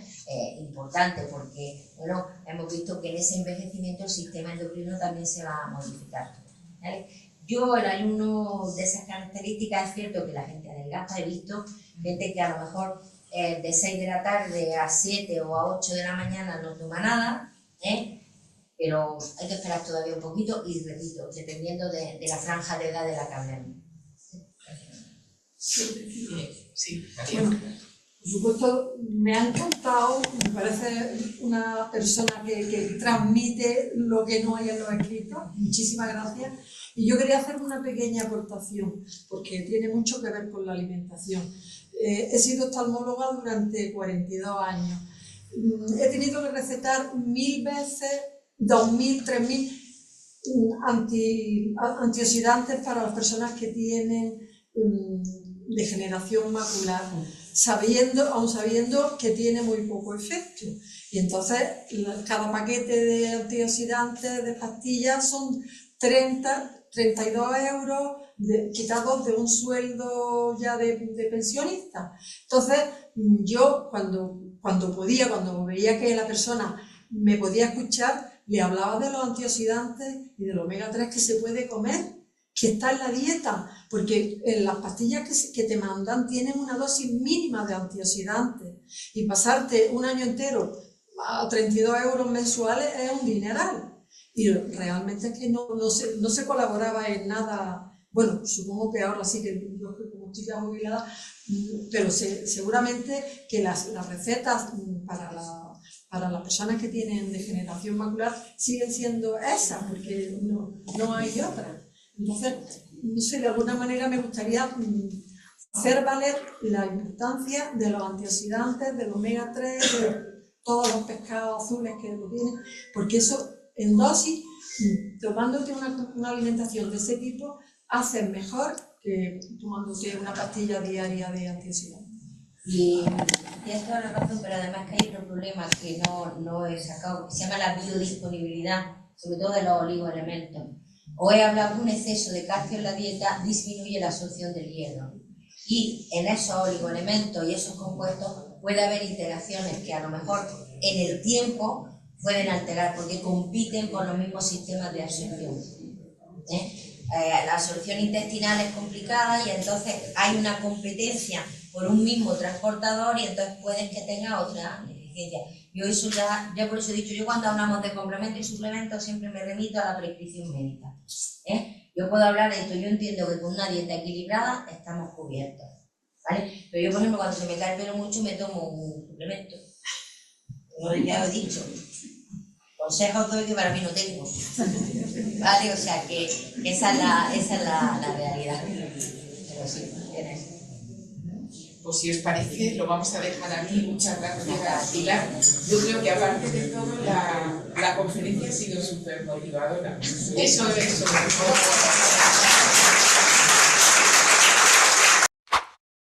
Speaker 2: importante, porque bueno, hemos visto que en ese envejecimiento el sistema endocrino también se va a modificar, ¿vale? Yo, el ayuno de esas características, es cierto que la gente adelgaza, he visto gente que a lo mejor de 6 de la tarde a 7 o a 8 de la mañana no toma nada, pero hay que esperar todavía un poquito, y repito, dependiendo de la franja de edad de la que hablemos.
Speaker 1: Sí,
Speaker 8: bueno, por supuesto, me ha encantado, me parece una persona que transmite lo que no hay en los escritos. Muchísimas gracias. Y yo quería hacer una pequeña aportación, porque tiene mucho que ver con la alimentación. He sido oftalmóloga durante 42 años. He tenido que recetar 1000 veces, 2000, 3000 antioxidantes para las personas que tienen degeneración macular, aun sabiendo que tiene muy poco efecto. Y entonces cada paquete de antioxidantes, de pastillas, son 32 euros quitados de un sueldo ya de pensionista. Entonces yo cuando veía que la persona me podía escuchar, le hablaba de los antioxidantes y del omega 3 que se puede comer, que está en la dieta, porque las pastillas que te mandan tienen una dosis mínima de antioxidantes y pasarte un año entero a 32 euros mensuales es un dineral. Y realmente es que no se colaboraba en nada. Bueno, supongo que ahora sí que yo como estoy ya jubilada, pero seguramente que las recetas para las personas que tienen degeneración macular siguen siendo esas, porque no hay otras. Entonces, no sé, de alguna manera me gustaría hacer valer la importancia de los antioxidantes, del omega 3, de todos los pescados azules que lo tienen, porque eso en dosis, tomándote una alimentación de ese tipo, haces mejor que tomándote una pastilla diaria de antioxidantes.
Speaker 2: Y tienes toda la razón, pero además que hay otro problema que no he sacado, que se llama la biodisponibilidad, sobre todo de los oligoelementos. Os he hablado que un exceso de calcio en la dieta disminuye la absorción del hierro. Y en esos oligoelementos y esos compuestos puede haber interacciones que a lo mejor en el tiempo pueden alterar, porque compiten por los mismos sistemas de absorción. La absorción intestinal es complicada y entonces hay una competencia por un mismo transportador y entonces pueden que tenga otra deficiencia. Yo eso ya por eso he dicho, yo cuando hablamos de complementos y suplementos siempre me remito a la prescripción médica. Yo puedo hablar de esto, yo entiendo que con una dieta equilibrada estamos cubiertos, ¿vale? Pero yo, por ejemplo, cuando se me cae el pelo mucho me tomo un suplemento. Ya lo he dicho. Consejos doy que para mí no tengo. ¿Vale? O sea que esa es la realidad. Pero sí, tienes.
Speaker 1: Pues si os parece, lo vamos a dejar aquí. Muchas gracias, Pilar. Yo creo que aparte de todo, la conferencia ha sido súper motivadora. Eso.